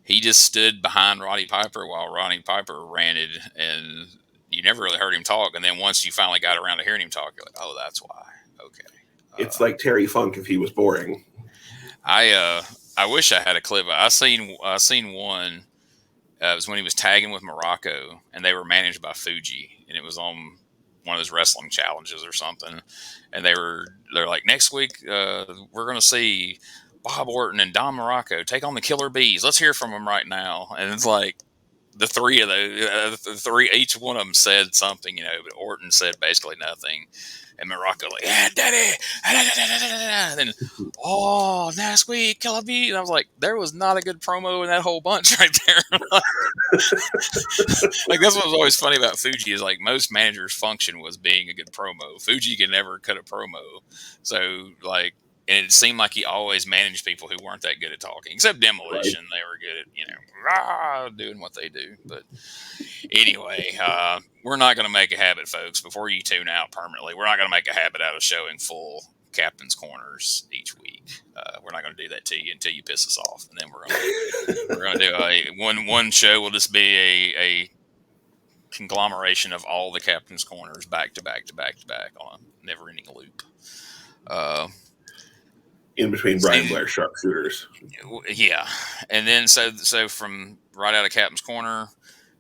just stood behind Roddy Piper while Roddy Piper ranted, and you never really heard him talk. And then once you finally got around to hearing him talk, you're like, oh, that's why. Okay. It's like Terry Funk if he was boring. I wish I had a clip. I seen one. It was when he was tagging with Morocco, and they were managed by Fuji, and it was on one of those wrestling challenges or something. And they're like, next week we're going to see Bob Orton and Don Morocco take on the Killer Bees. Let's hear from them right now. And it's like the three of those, each one of them said something, but Orton said basically nothing. And Morocco like, yeah, daddy. And then, oh, next week, Killer Bee. And I was like, there was not a good promo in that whole bunch right there. Like, that's what was always funny about Fuji, is like most managers' function was being a good promo. Fuji could never cut a promo. So, like, and it seemed like he always managed people who weren't that good at talking, except Demolition. Right. They were good at, doing what they do. But anyway, we're not going to make a habit, folks, before you tune out permanently. We're not going to make a habit out of showing full Captain's Corners each week. We're not going to do that to you until you piss us off. And then we're going to do one show will just be a conglomeration of all the Captain's Corners back to back to back to back on a never-ending loop. In between Brian Blair's sharpshooters. Yeah. And then so from right out of Captain's Corner,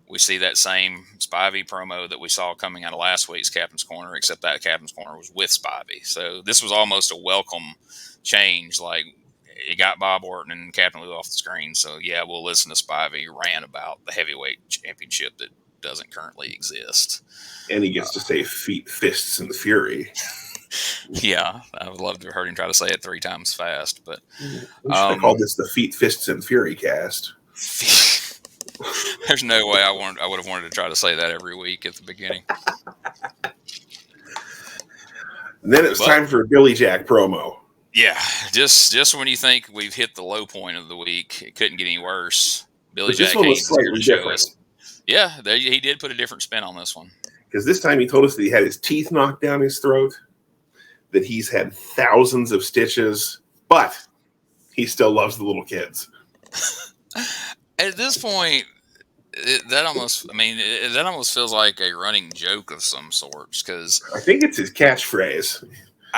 we see that same Spivey promo that we saw coming out of last week's Captain's Corner, except that Captain's Corner was with Spivey. So this was almost a welcome change. Like, it got Bob Orton and Captain Lou off the screen. So, yeah, we'll listen to Spivey rant about the heavyweight championship that doesn't currently exist. And he gets to say feet, fists, and fury. Yeah, I would love to have heard him try to say it 3 times fast. But we should call this the Feet, Fists, and Fury Cast. There's no way I would have wanted to try to say that every week at the beginning. And then it was time for a Billy Jack promo. Yeah, just when you think we've hit the low point of the week, it couldn't get any worse. Billy Jack came here to show us. Yeah, he did put a different spin on this one. Because this time he told us that he had his teeth knocked down his throat, that he's had thousands of stitches, but he still loves the little kids. At this point, that almost feels like a running joke of some sorts. Because I think it's his catchphrase.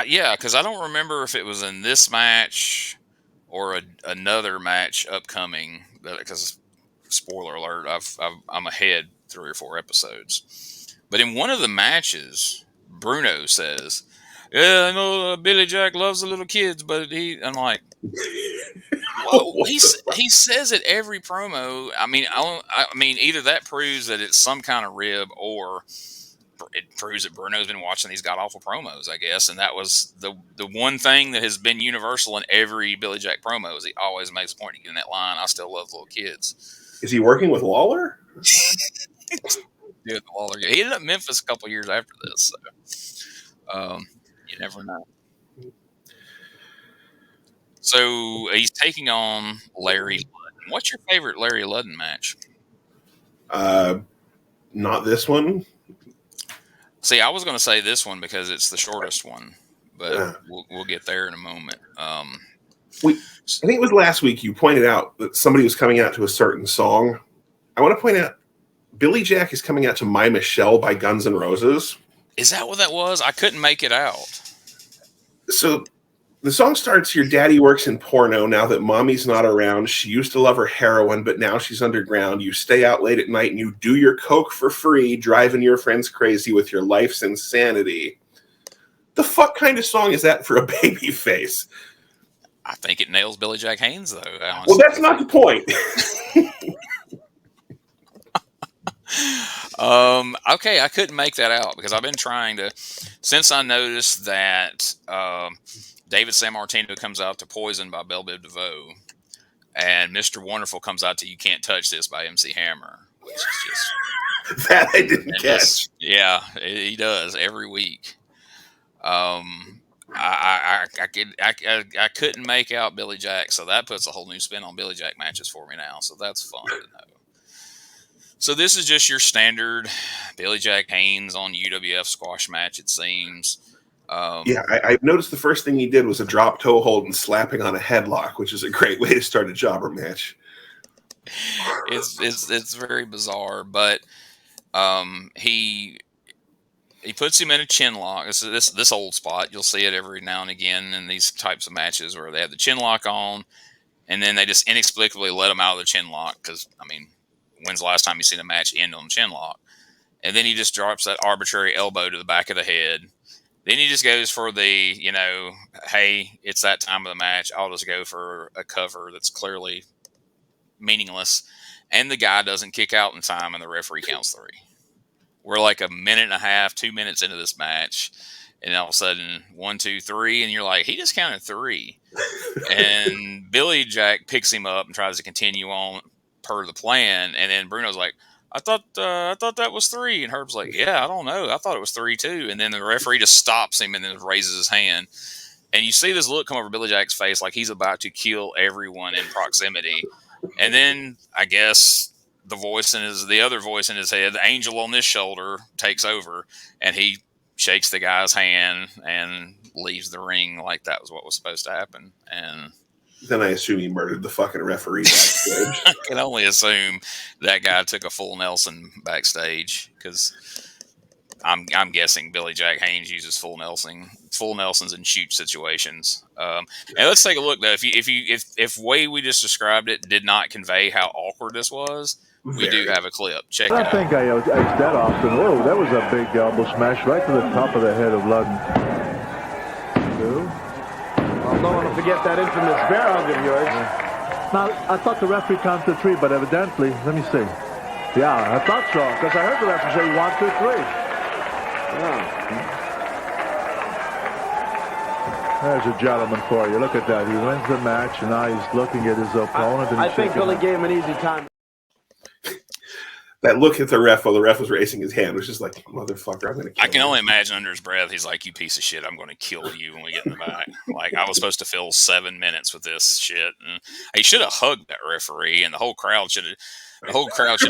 Yeah, because I don't remember if it was in this match or another match upcoming. Because spoiler alert, I'm ahead 3 or 4 episodes. But in one of the matches, Bruno says, "Yeah, I know Billy Jack loves the little kids, but I'm like." Well, he says it every promo. I mean, either that proves that it's some kind of rib, or it proves that Bruno's been watching these god awful promos, I guess, and that was the one thing that has been universal in every Billy Jack promo is he always makes a point to get in that line. I still love little kids. Is he working with Lawler? Yeah, Lawler. He ended up in Memphis a couple years after this, so you never know. So he's taking on Larry Ludden. What's your favorite Larry Ludden match? Not this one. See, I was going to say this one because it's the shortest one, but we'll get there in a moment. I think it was last week you pointed out that somebody was coming out to a certain song. I want to point out Billy Jack is coming out to My Michelle by Guns N' Roses. Is that what that was? I couldn't make it out. So the song starts, your daddy works in porno. Now that mommy's not around, she used to love her heroin, but now she's underground. You stay out late at night and you do your coke for free, driving your friends crazy with your life's insanity. The fuck kind of song is that for a baby face? I think it nails Billy Jack Haynes, though. Honestly. Well, that's not the point. Okay, I couldn't make that out because I've been trying to, since I noticed that David Sammartino comes out to Poison by Belle Biv DeVoe, and Mr. Wonderful comes out to You Can't Touch This by MC Hammer, which is just that I didn't catch. Yeah, he does every week. I couldn't make out Billy Jack, so that puts a whole new spin on Billy Jack matches for me now. So that's fun to know. So this is just your standard Billy Jack Haynes on UWF squash match, it seems. I noticed the first thing he did was a drop toe hold and slapping on a headlock, which is a great way to start a jobber match. It's very bizarre, but he puts him in a chin lock. This old spot. You'll see it every now and again in these types of matches where they have the chin lock on, and then they just inexplicably let him out of the chin lock because, I mean, when's the last time you seen a match end on chin lock? And then he just drops that arbitrary elbow to the back of the head. Then he just goes for the, hey, it's that time of the match. I'll just go for a cover that's clearly meaningless. And the guy doesn't kick out in time, and the referee counts 3. We're like a minute and a half, 2 minutes into this match. And all of a sudden, 1, 2, 3, and you're like, he just counted 3. And Billy Jack picks him up and tries to continue on per the plan, and then Bruno's like, I thought that was 3, and Herb's like, yeah, I don't know, I thought it was 3 too. And then the referee just stops him and then raises his hand, and you see this look come over Billy Jack's face like he's about to kill everyone in proximity. And then I guess the other voice in his head, the angel on this shoulder, takes over, and he shakes the guy's hand and leaves the ring like that was what was supposed to happen. And then I assume he murdered the fucking referee backstage. I can only assume that guy took a full Nelson backstage because I'm guessing Billy Jack Haynes uses full Nelsons in shoot situations. And let's take a look though. If way we just described it did not convey how awkward this was, we do have a clip. Check it out. I think I iced that off. And whoa, that was a big elbow smash right to the top of the head of Ludden. Well, don't want to forget that infamous bear hug of yours. Now, I thought the referee counted 3, but evidently, let me see. Yeah, I thought so, because I heard the referee say 1, 2, 3. Yeah. There's a gentleman for you. Look at that. He wins the match, and now he's looking at his opponent. I think Billy gave him an easy time. That look at the ref while the ref was raising his hand was just like, motherfucker, I'm going to kill I can only imagine under his breath, he's like, you piece of shit, I'm going to kill you when we get in the back. Like, I was supposed to fill 7 minutes with this shit. And he should have hugged that referee, and the whole crowd should have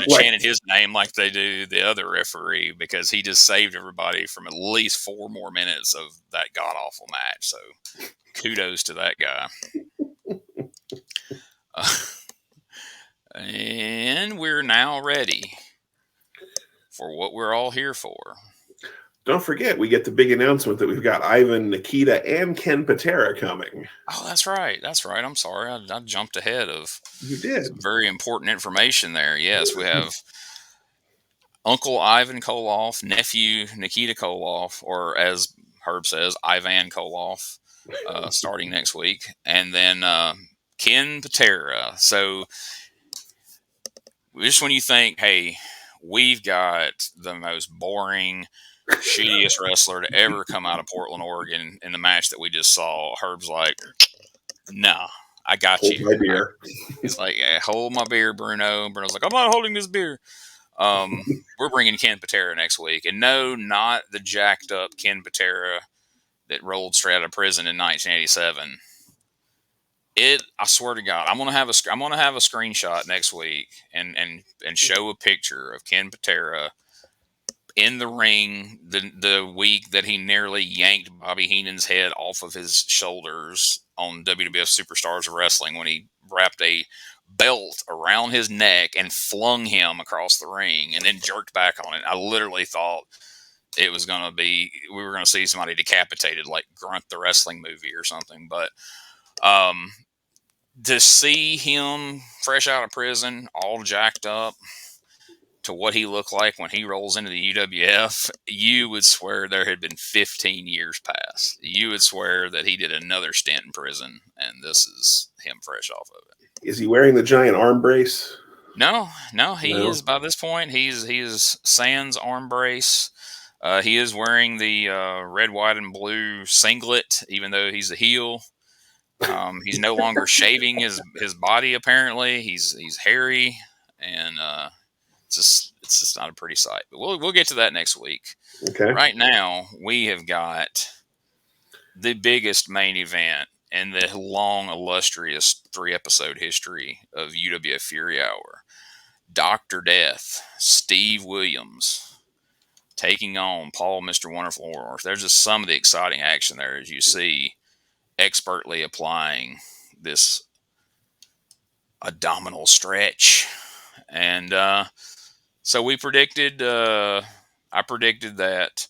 chanted his name like they do the other referee, because he just saved everybody from at least 4 more minutes of that god-awful match. So kudos to that guy. And we're now ready for what we're all here for. Don't forget, we get the big announcement that we've got Ivan, Nikita, and Ken Patera coming. Oh, that's right. I'm sorry. I jumped ahead of you did some very important information there. Yes, we have Uncle Ivan Koloff, nephew Nikita Koloff, or as Herb says, Ivan Koloff, starting next week. And then Ken Patera. So just when you think, hey, we've got the most boring shittiest wrestler to ever come out of Portland, Oregon in the match that we just saw. Herb's like, nah, I got Hold you. my beer. He's like, yeah, hold my beer, Bruno. Bruno's like, I'm not holding this beer. We're bringing Ken Patera next week. And no, not the jacked up Ken Patera that rolled straight out of prison in 1987. I swear to God, I'm gonna have a screenshot next week and show a picture of Ken Patera in the ring the week that he nearly yanked Bobby Heenan's head off of his shoulders on WWF Superstars of Wrestling when he wrapped a belt around his neck and flung him across the ring and then jerked back on it. I literally thought it was going to be, we were going to see somebody decapitated like Grunt the Wrestling movie or something. But to see him fresh out of prison, all jacked up, to what he looked like when he rolls into the UWF, you would swear there had been 15 years past. You would swear that he did another stint in prison, and this is him fresh off of it. Is he wearing the giant arm brace? No, he is, by this point, he is sans arm brace. He is wearing the red, white, and blue singlet, even though he's a heel. He's no longer shaving his body, apparently. He's hairy, and it's just not a pretty sight. But we'll get to that next week. Okay. Right now, we have got the biggest main event in the long, illustrious 3-episode history of UWF Fury Hour. Dr. Death, Steve Williams, taking on Paul Mr. Wonderful Orndorff. There's just some of the exciting action there, as you see, expertly applying this abdominal stretch. And so we predicted, I predicted that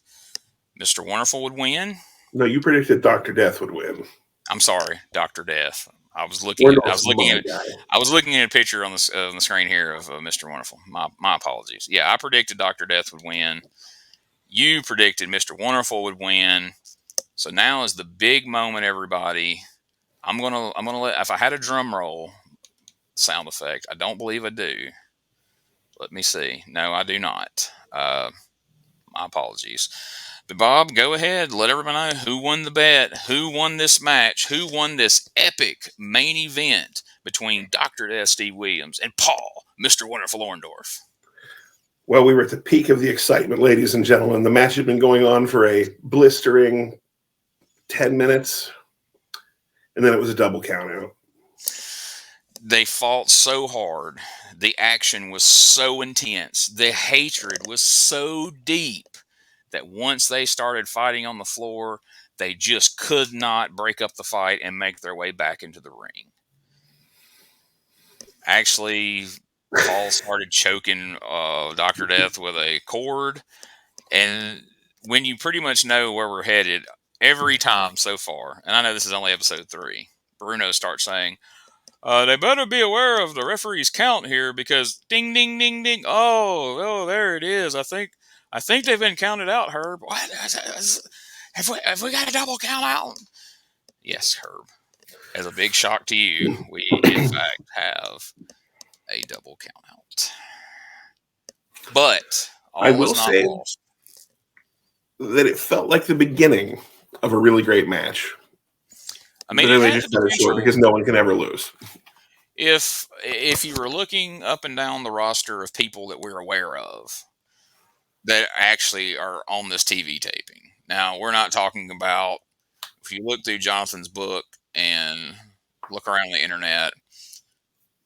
Mr. Wonderful would win. No, you predicted Dr. Death would win. I'm sorry, Dr. Death. I was looking at a picture on the screen here of Mr. Wonderful. My apologies. Yeah, I predicted Dr. Death would win. You predicted Mr. Wonderful would win. So now is the big moment, everybody. I'm gonna let, if I had a drum roll sound effect, I don't believe I do. Let me see. No, I do not. My apologies. But Bob, go ahead. Let everybody know who won the bet, who won this match, who won this epic main event between Dr. Death, Steve Williams, and Paul, Mr. Wonderful Orndorff. Well, we were at the peak of the excitement, ladies and gentlemen. The match had been going on for a blistering 10 minutes, and then it was a double count out. They fought so hard. The action was so intense. The hatred was so deep that once they started fighting on the floor, they just could not break up the fight and make their way back into the ring. Actually, Paul started choking Dr. Death with a cord. And when you pretty much know where we're headed, every time so far, and I know this is only episode 3, Bruno starts saying, they better be aware of the referee's count here because ding, ding, ding, ding. Oh, there it is. I think they've been counted out, Herb. What? Have we got a double count out? Yes, Herb. As a big shock to you, we in fact have a double count out. But I will say that it felt like the beginning of a really great match. I mean, they just cut it short because no one can ever lose. If you were looking up and down the roster of people that we're aware of that actually are on this TV taping, now we're not talking about, if you look through Jonathan's book and look around the internet,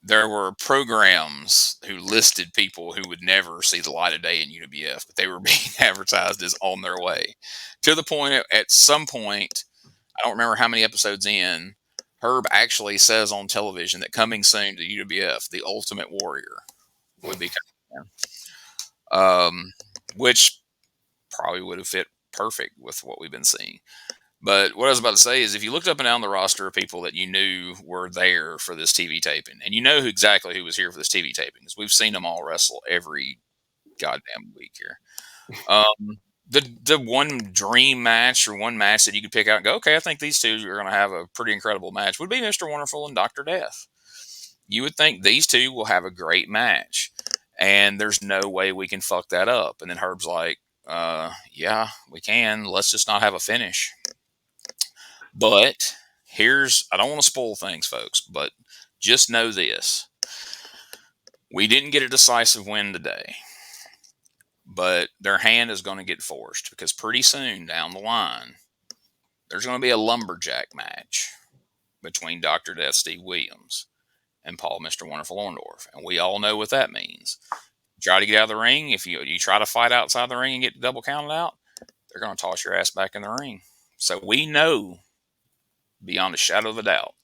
there were programs who listed people who would never see the light of day in UWF, but they were being advertised as on their way. To the point, at some point, I don't remember how many episodes in, Herb actually says on television that coming soon to UWF, the Ultimate Warrior would be coming in, which probably would have fit perfect with what we've been seeing. But what I was about to say is if you looked up and down the roster of people that you knew were there for this TV taping, and you know exactly who was here for this TV taping, because we've seen them all wrestle every goddamn week here. The one dream match or one match that you could pick out and go, okay, I think these two are going to have a pretty incredible match would be Mr. Wonderful and Dr. Death. You would think these two will have a great match, and there's no way we can fuck that up. And then Herb's like, yeah, we can. Let's just not have a finish. But I don't want to spoil things, folks, but just know this. We didn't get a decisive win today, but their hand is going to get forced because pretty soon down the line, there's going to be a lumberjack match between Dr. Death Steve Williams and Paul Mr. Wonderful Orndorff. And we all know what that means. Try to get out of the ring. If you try to fight outside the ring and get double counted out, they're going to toss your ass back in the ring. So we know beyond a shadow of a doubt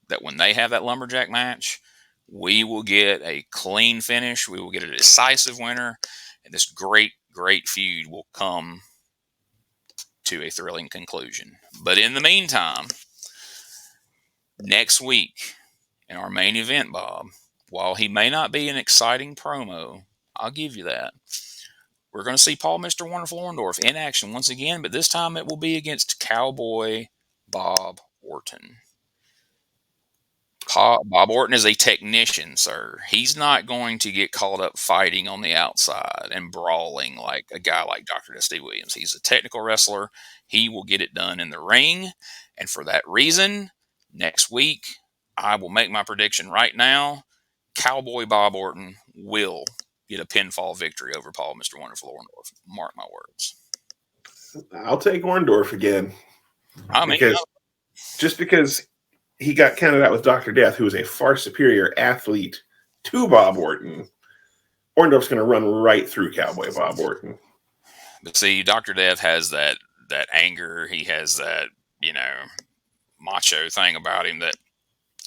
that when they have that lumberjack match, we will get a clean finish. We will get a decisive winner. And this great, great feud will come to a thrilling conclusion. But in the meantime, next week in our main event, Bob, while he may not be an exciting promo, I'll give you that. We're going to see Paul Mr. Wonderful Orndorff in action once again, but this time it will be against Cowboy Bob Orton. Bob Orton is a technician, sir. He's not going to get caught up fighting on the outside and brawling like a guy like Dr. Dusty Williams. He's a technical wrestler. He will get it done in the ring. And for that reason, next week, I will make my prediction right now. Cowboy Bob Orton will get a pinfall victory over Paul Mr. Wonderful Orndorff. Mark my words. I'll take Orndorff again. Because he got counted out with Dr. Death, who is a far superior athlete to Bob Orton. Orndorff's going to run right through Cowboy Bob Orton. But see, Dr. Death has that anger. He has that, macho thing about him that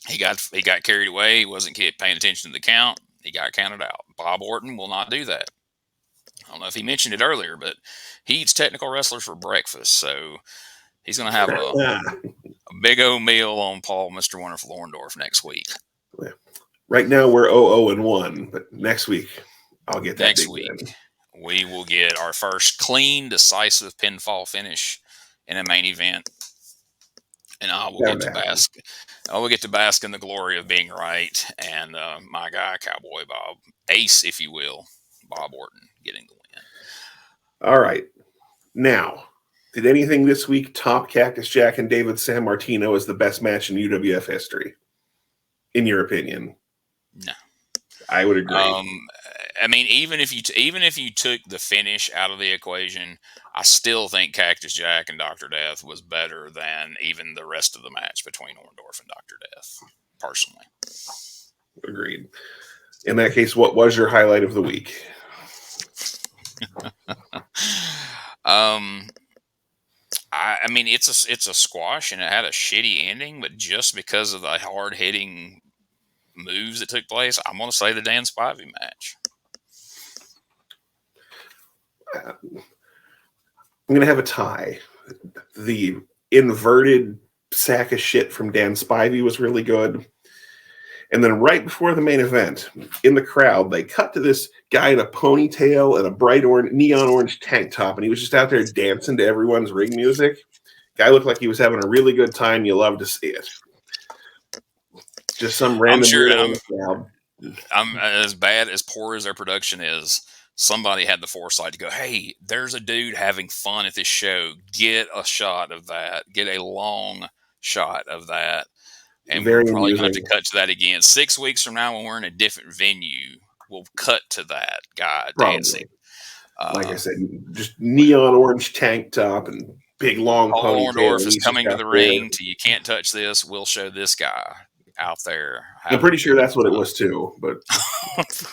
he got carried away. He wasn't paying attention to the count. He got counted out. Bob Orton will not do that. I don't know if he mentioned it earlier, but he eats technical wrestlers for breakfast. So he's going to have a big old meal on Paul Mr. Wonderful Orndorff next week. Right now we're 0-1, but next week I'll get that. Next week we will get our first clean, decisive pinfall finish in a main event, and I will get to bask. I will get to bask in the glory of being right, and my guy, Cowboy Bob, ace, if you will, Bob Orton, getting the win. All right, now. Did anything this week top Cactus Jack and David San Martino as the best match in UWF history? In your opinion? No. I would agree. I mean, even if you took the finish out of the equation, I still think Cactus Jack and Dr. Death was better than even the rest of the match between Orndorff and Dr. Death, personally. Agreed. In that case, what was your highlight of the week? I mean, it's a squash, and it had a shitty ending, but just because of the hard-hitting moves that took place, I'm going to say the Dan Spivey match. I'm going to have a tie. The inverted sack of shit from Dan Spivey was really good. And then right before the main event, in the crowd, they cut to this guy in a ponytail and a bright neon orange tank top, and he was just out there dancing to everyone's ring music. Guy looked like he was having a really good time. You love to see it. Just some random. I'm as poor as their production is. Somebody had the foresight to go, hey, there's a dude having fun at this show. Get a shot of that. Get a long shot of that. And we're probably going to have to cut to that again. 6 weeks from now, when we're in a different venue, we'll cut to that guy dancing. Like I said, just neon orange tank top and big long ponytail. Orndorff is coming to the ring to You Can't Touch This. We'll show this guy out there. I'm pretty sure that's what it was too, but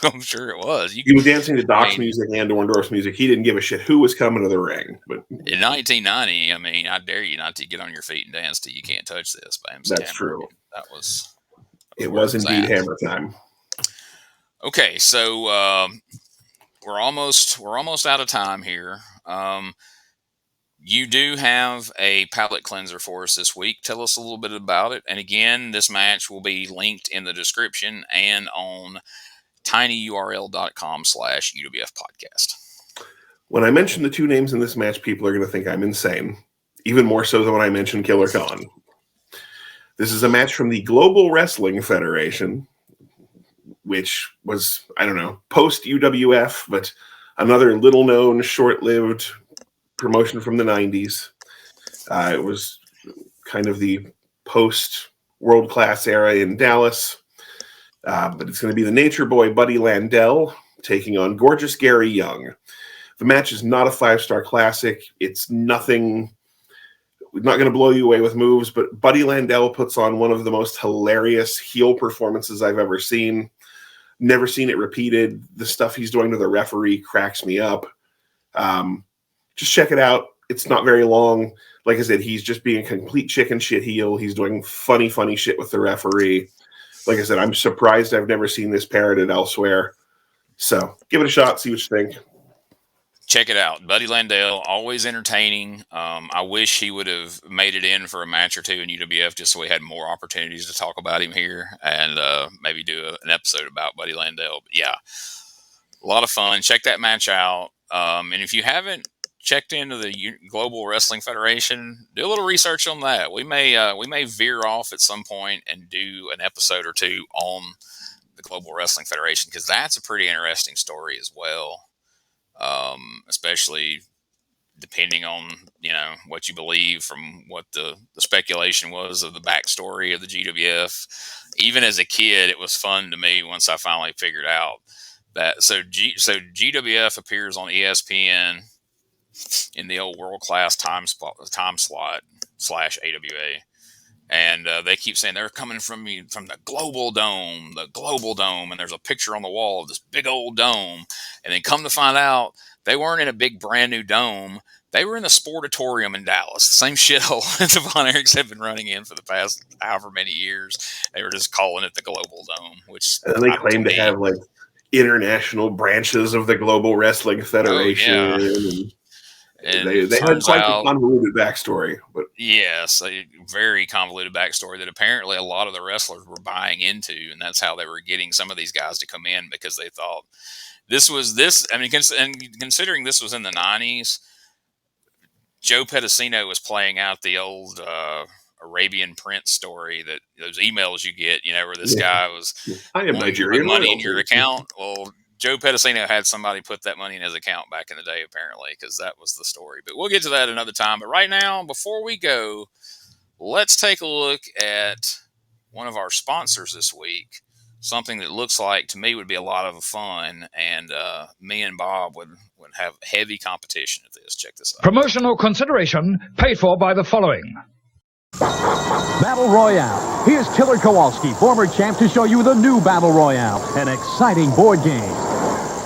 I'm sure it was. He was dancing to Doc's music and Orndorff's music. He didn't give a shit who was coming to the ring. But in 1990, I mean, I dare you not to get on your feet and dance to You Can't Touch This by MC That's Hammer. true. It was indeed Hammer time. Okay, so we're almost out of time here. You do have a palate cleanser for us this week. Tell us a little bit about it. And again, this match will be linked in the description and on tinyurl.com/UWF podcast. When I mention the two names in this match, people are going to think I'm insane. Even more so than when I mention Killer Khan. This is a match from the Global Wrestling Federation, which was, I don't know, post UWF, but Another little-known, short-lived promotion from the 90s. It was kind of the post-world-class era in Dallas. But it's going to be the Nature Boy Buddy Landel taking on Gorgeous Gary Young. The match is not a 5-star classic. It's nothing... not going to blow you away with moves, but Buddy Landel puts on one of the most hilarious heel performances I've ever seen. Never seen it repeated. The stuff he's doing to the referee cracks me up. Just check it out. It's not very long. Like I said, he's just being a complete chicken shit heel. He's doing funny shit with the referee. Like I said, I'm surprised I've never seen this parroted elsewhere. So give it a shot. See what you think. Check it out. Buddy Landel, always entertaining. I wish he would have made it in for a match or two in UWF just so we had more opportunities to talk about him here and maybe do an episode about Buddy Landel. But yeah, a lot of fun. Check that match out. And if you haven't checked into the Global Wrestling Federation, do a little research on that. We may veer off at some point and do an episode or two on the Global Wrestling Federation because that's a pretty interesting story as well. Especially depending on, what you believe from what the speculation was of the backstory of the GWF. Even as a kid, it was fun to me once I finally figured out that. So GWF appears on ESPN in the old world class time slot /AWA. And they keep saying they're coming from the global dome, and there's a picture on the wall of this big old dome. And then come to find out, they weren't in a big brand new dome. They were in the Sportatorium in Dallas, the same shithole that the Von Erichs have been running in for the past however many years. They were just calling it the Global Dome, which and they claim to have like international branches of the Global Wrestling Federation. Oh, yeah. And they had quite a convoluted backstory. But yes, a very convoluted backstory that apparently a lot of the wrestlers were buying into, and that's how they were getting some of these guys to come in because they thought this was this. I mean, considering this was in the 90s, Joe Pedicino was playing out the old Arabian Prince story that those emails you get, where this guy was I am Nigerian money in your account. Well, Joe Pedicino had somebody put that money in his account back in the day, apparently, because that was the story. But we'll get to that another time. But right now, before we go, let's take a look at one of our sponsors this week. Something that looks like, to me, would be a lot of fun. And me and Bob would have heavy competition at this. Check this out. Promotional consideration paid for by the following. Battle Royale. Here's Killer Kowalski, former champ, to show you the new Battle Royale, an exciting board game.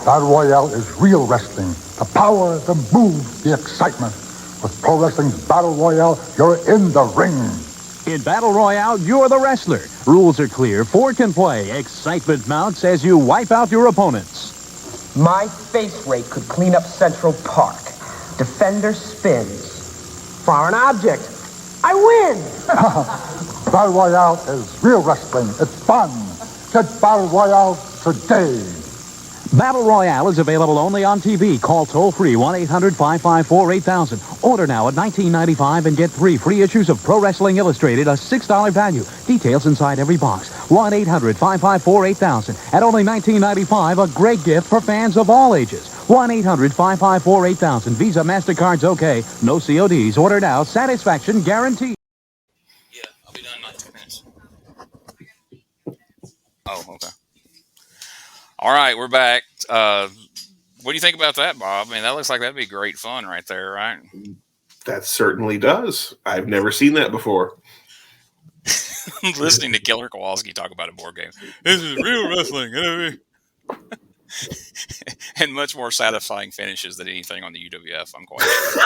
Battle Royale is real wrestling. The power, the move, the excitement. With Pro Wrestling's Battle Royale, you're in the ring. In Battle Royale, you're the wrestler. Rules are clear. 4 can play. Excitement mounts as you wipe out your opponents. My face rate could clean up Central Park. Defender spins. Foreign object. I win! Battle Royale is real wrestling. It's fun. Get Battle Royale today. Battle Royale is available only on TV. Call toll-free 1-800-554-8000. Order now at $19.95 and get 3 free issues of Pro Wrestling Illustrated, a $6 value. Details inside every box. 1-800-554-8000. At only $19.95, a great gift for fans of all ages. 1-800-554-8000. Visa, MasterCard's okay. No CODs. Order now. Satisfaction guaranteed. Yeah, I'll be done in like 2 minutes. Oh, okay. All right, we're back. What do you think about that, Bob? I mean, that looks like that'd be great fun right there, right? that certainly does. I've never seen that before. Listening to Killer Kowalski talk about a board game. This is real wrestling. And much more satisfying finishes than anything on the UWF, I'm quite sure.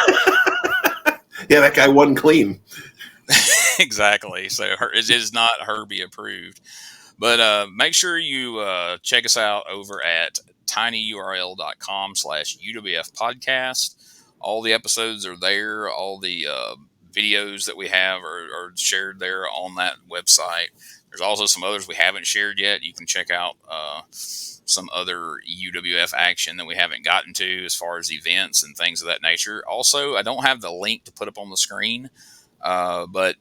Yeah, that guy won clean. Exactly. So it is not Herbie approved. But make sure you check us out over at tinyurl.com/UWF podcast. All the episodes are there. All the videos that we have are shared there on that website. There's also some others we haven't shared yet. You can check out some other UWF action that we haven't gotten to as far as events and things of that nature. Also, I don't have the link to put up on the screen, but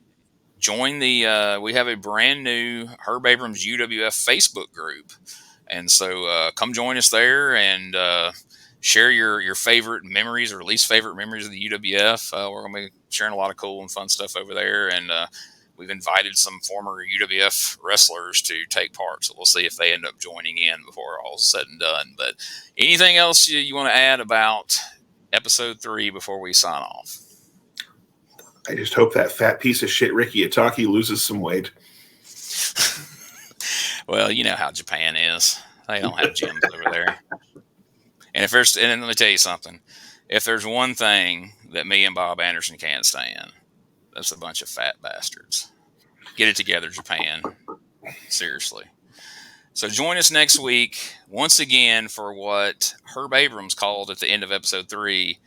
join the we have a brand new Herb Abrams UWF Facebook group. And so come join us there and share your favorite memories or least favorite memories of the UWF. We're going to be sharing a lot of cool and fun stuff over there, and we've invited some former UWF wrestlers to take part, so we'll see if they end up joining in before all's said and done. But anything else you want to add about episode 3 before we sign off? I just hope that fat piece of shit Ricky Itaki loses some weight. Well, you know how Japan is. They don't have gyms over there. And let me tell you something. If there's one thing that me and Bob Anderson can't stand, that's a bunch of fat bastards. Get it together, Japan. Seriously. So join us next week once again for what Herb Abrams called at the end of episode 3,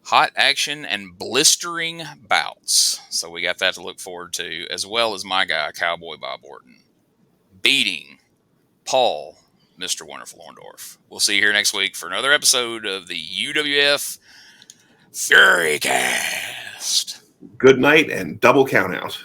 hot action and blistering bouts. So we got that to look forward to, as well as my guy, Cowboy Bob Orton, beating Paul, Mr. Wonderful Orndorff. We'll see you here next week for another episode of the UWF Fury Cast. Good night and double count out.